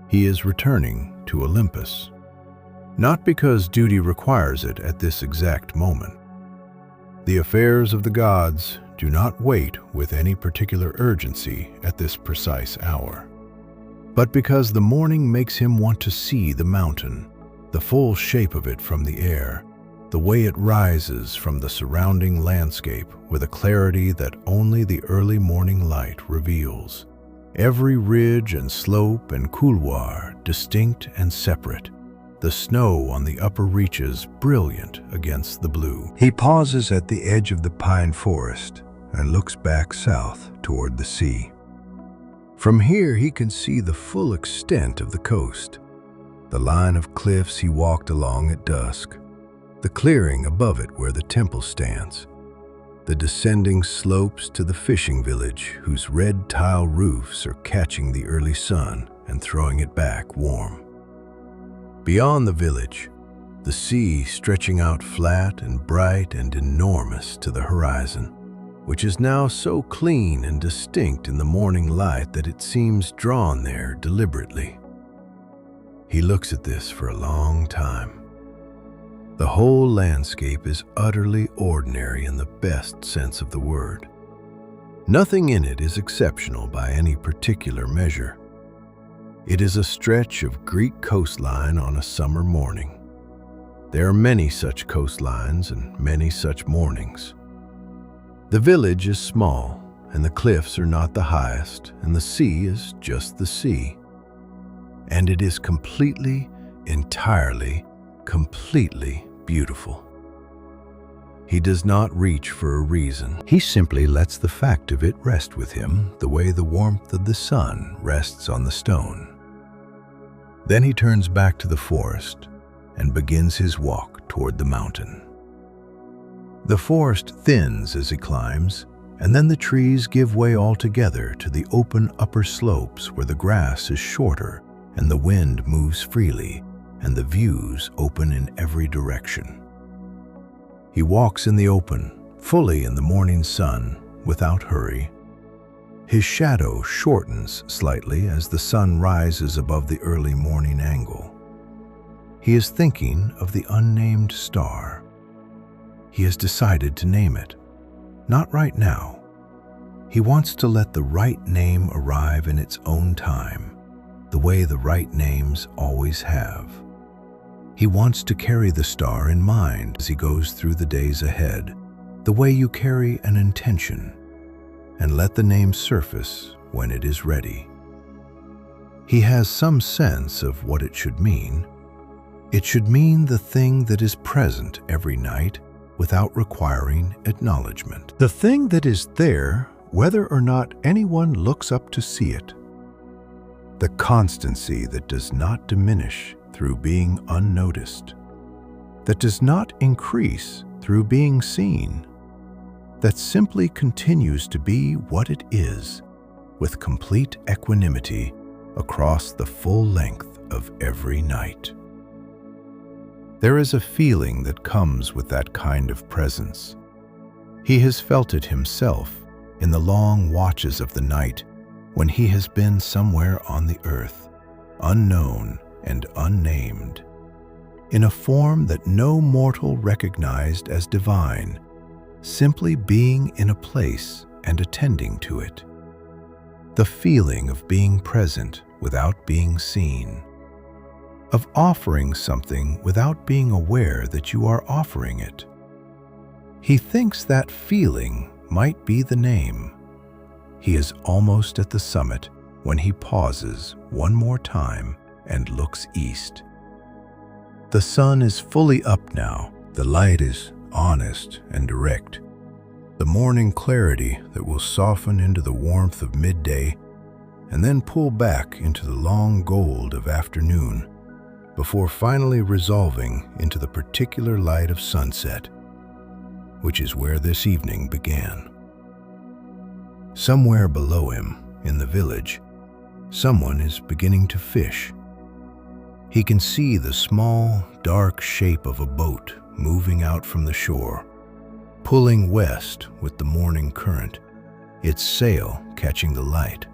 He is returning to Olympus, not because duty requires it at this exact moment. The affairs of the gods do not wait with any particular urgency at this precise hour, but because the morning makes him want to see the mountain, the full shape of it from the air, the way it rises from the surrounding landscape with a clarity that only the early morning light reveals. Every ridge and slope and couloir distinct and separate, the snow on the upper reaches brilliant against the blue. He pauses at the edge of the pine forest and looks back south toward the sea. From here he can see the full extent of the coast, the line of cliffs he walked along at dusk, the clearing above it where the temple stands, the descending slopes to the fishing village whose red tile roofs are catching the early sun and throwing it back warm. Beyond the village, the sea stretching out flat and bright and enormous to the horizon, which is now so clean and distinct in the morning light that it seems drawn there deliberately. He looks at this for a long time. The whole landscape is utterly ordinary in the best sense of the word. Nothing in it is exceptional by any particular measure. It is a stretch of Greek coastline on a summer morning. There are many such coastlines and many such mornings. The village is small, and the cliffs are not the highest, and the sea is just the sea. And it is completely, entirely completely beautiful. He does not reach for a reason. He simply lets the fact of it rest with him the way the warmth of the sun rests on the stone. Then he turns back to the forest and begins his walk toward the mountain. The forest thins as he climbs, and then the trees give way altogether to the open upper slopes where the grass is shorter and the wind moves freely and the views open in every direction. He walks in the open, fully in the morning sun, without hurry. His shadow shortens slightly as the sun rises above the early morning angle. He is thinking of the unnamed star. He has decided to name it. Not right now. He wants to let the right name arrive in its own time, the way the right names always have. He wants to carry the star in mind as he goes through the days ahead, the way you carry an intention, and let the name surface when it is ready. He has some sense of what it should mean. It should mean the thing that is present every night without requiring acknowledgement. The thing that is there, whether or not anyone looks up to see it. The constancy that does not diminish through being unnoticed, that does not increase through being seen, that simply continues to be what it is with complete equanimity across the full length of every night. There is a feeling that comes with that kind of presence. He has felt it himself in the long watches of the night when he has been somewhere on the earth, unknown and unnamed, in a form that no mortal recognized as divine, simply being in a place and attending to it. The feeling of being present without being seen, of offering something without being aware that you are offering it. He thinks that feeling might be the name. He is almost at the summit when he pauses one more time and looks east. The sun is fully up now. The light is honest and direct. The morning clarity that will soften into the warmth of midday and then pull back into the long gold of afternoon before finally resolving into the particular light of sunset, which is where this evening began. Somewhere below him, in the village, someone is beginning to fish. He can see the small, dark shape of a boat moving out from the shore, pulling west with the morning current, its sail catching the light.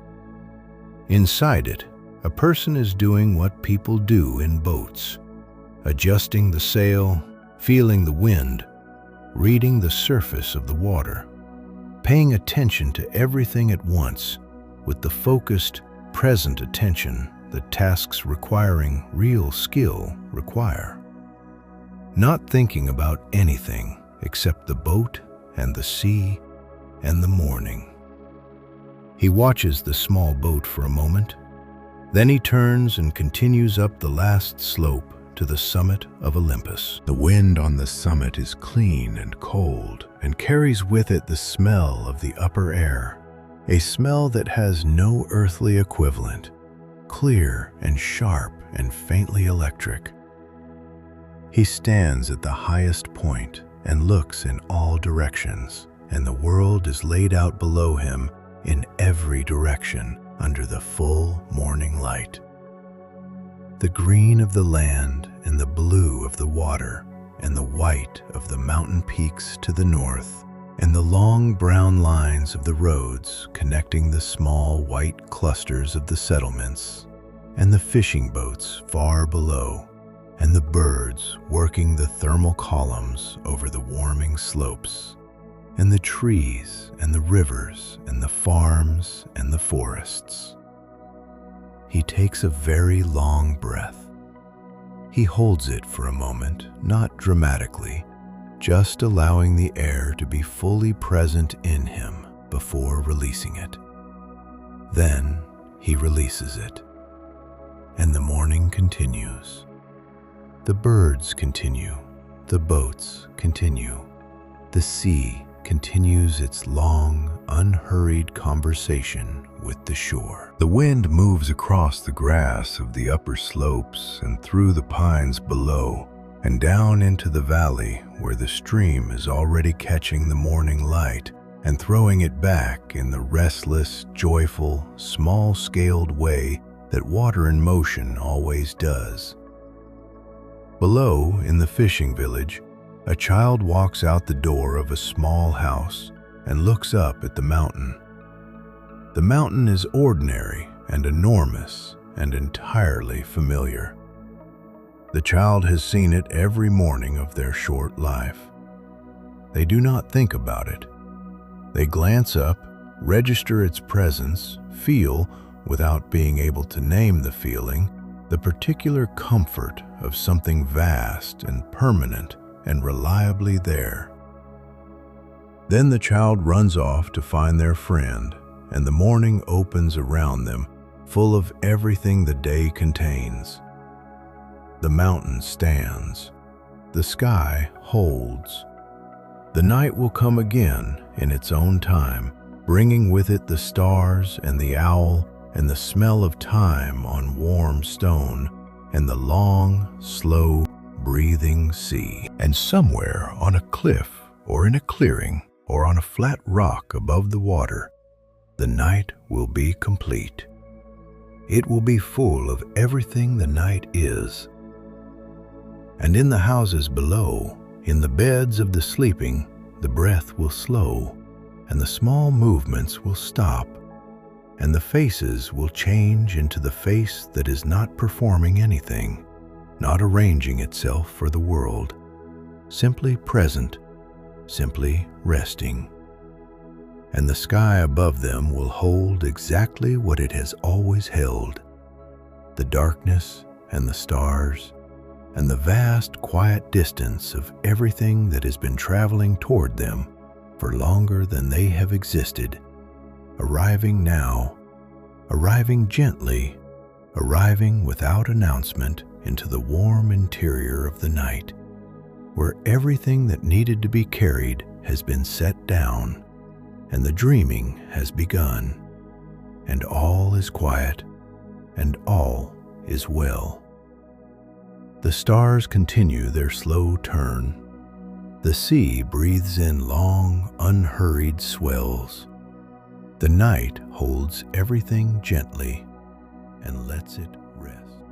Inside it, a person is doing what people do in boats, adjusting the sail, feeling the wind, reading the surface of the water, paying attention to everything at once with the focused, present attention that tasks requiring real skill require. Not thinking about anything except the boat and the sea and the morning. He watches the small boat for a moment. Then he turns and continues up the last slope to the summit of Olympus. The wind on the summit is clean and cold and carries with it the smell of the upper air, a smell that has no earthly equivalent, clear and sharp and faintly electric. He stands at the highest point and looks in all directions, and the world is laid out below him in every direction under the full morning light. The green of the land and the blue of the water and the white of the mountain peaks to the north and the long brown lines of the roads connecting the small white clusters of the settlements and the fishing boats far below and the birds working the thermal columns over the warming slopes and the trees and the rivers and the farms and the forests. He takes a very long breath. He holds it for a moment, not dramatically, just allowing the air to be fully present in him before releasing it. Then he releases it, and the morning continues. The birds continue, the boats continue, the sea continues its long, unhurried conversation with the shore. The wind moves across the grass of the upper slopes and through the pines below and down into the valley where the stream is already catching the morning light and throwing it back in the restless, joyful, small-scaled way that water in motion always does. Below, in the fishing village, a child walks out the door of a small house and looks up at the mountain. The mountain is ordinary and enormous and entirely familiar. The child has seen it every morning of their short life. They do not think about it. They glance up, register its presence, feel, without being able to name the feeling, the particular comfort of something vast and permanent and reliably there. Then the child runs off to find their friend, and the morning opens around them, full of everything the day contains. The mountain stands. The sky holds. The night will come again in its own time, bringing with it the stars and the owl and the smell of time on warm stone and the long, slow, breathing sea. And somewhere on a cliff or in a clearing or on a flat rock above the water, the night will be complete. It will be full of everything the night is. And in the houses below, in the beds of the sleeping, the breath will slow, and the small movements will stop, and the faces will change into the face that is not performing anything, not arranging itself for the world, simply present, simply resting. And the sky above them will hold exactly what it has always held, the darkness and the stars, and the vast, quiet distance of everything that has been traveling toward them for longer than they have existed, arriving now, arriving gently, arriving without announcement into the warm interior of the night, where everything that needed to be carried has been set down, and the dreaming has begun, and all is quiet, and all is well. The stars continue their slow turn. The sea breathes in long, unhurried swells. The night holds everything gently and lets it rest.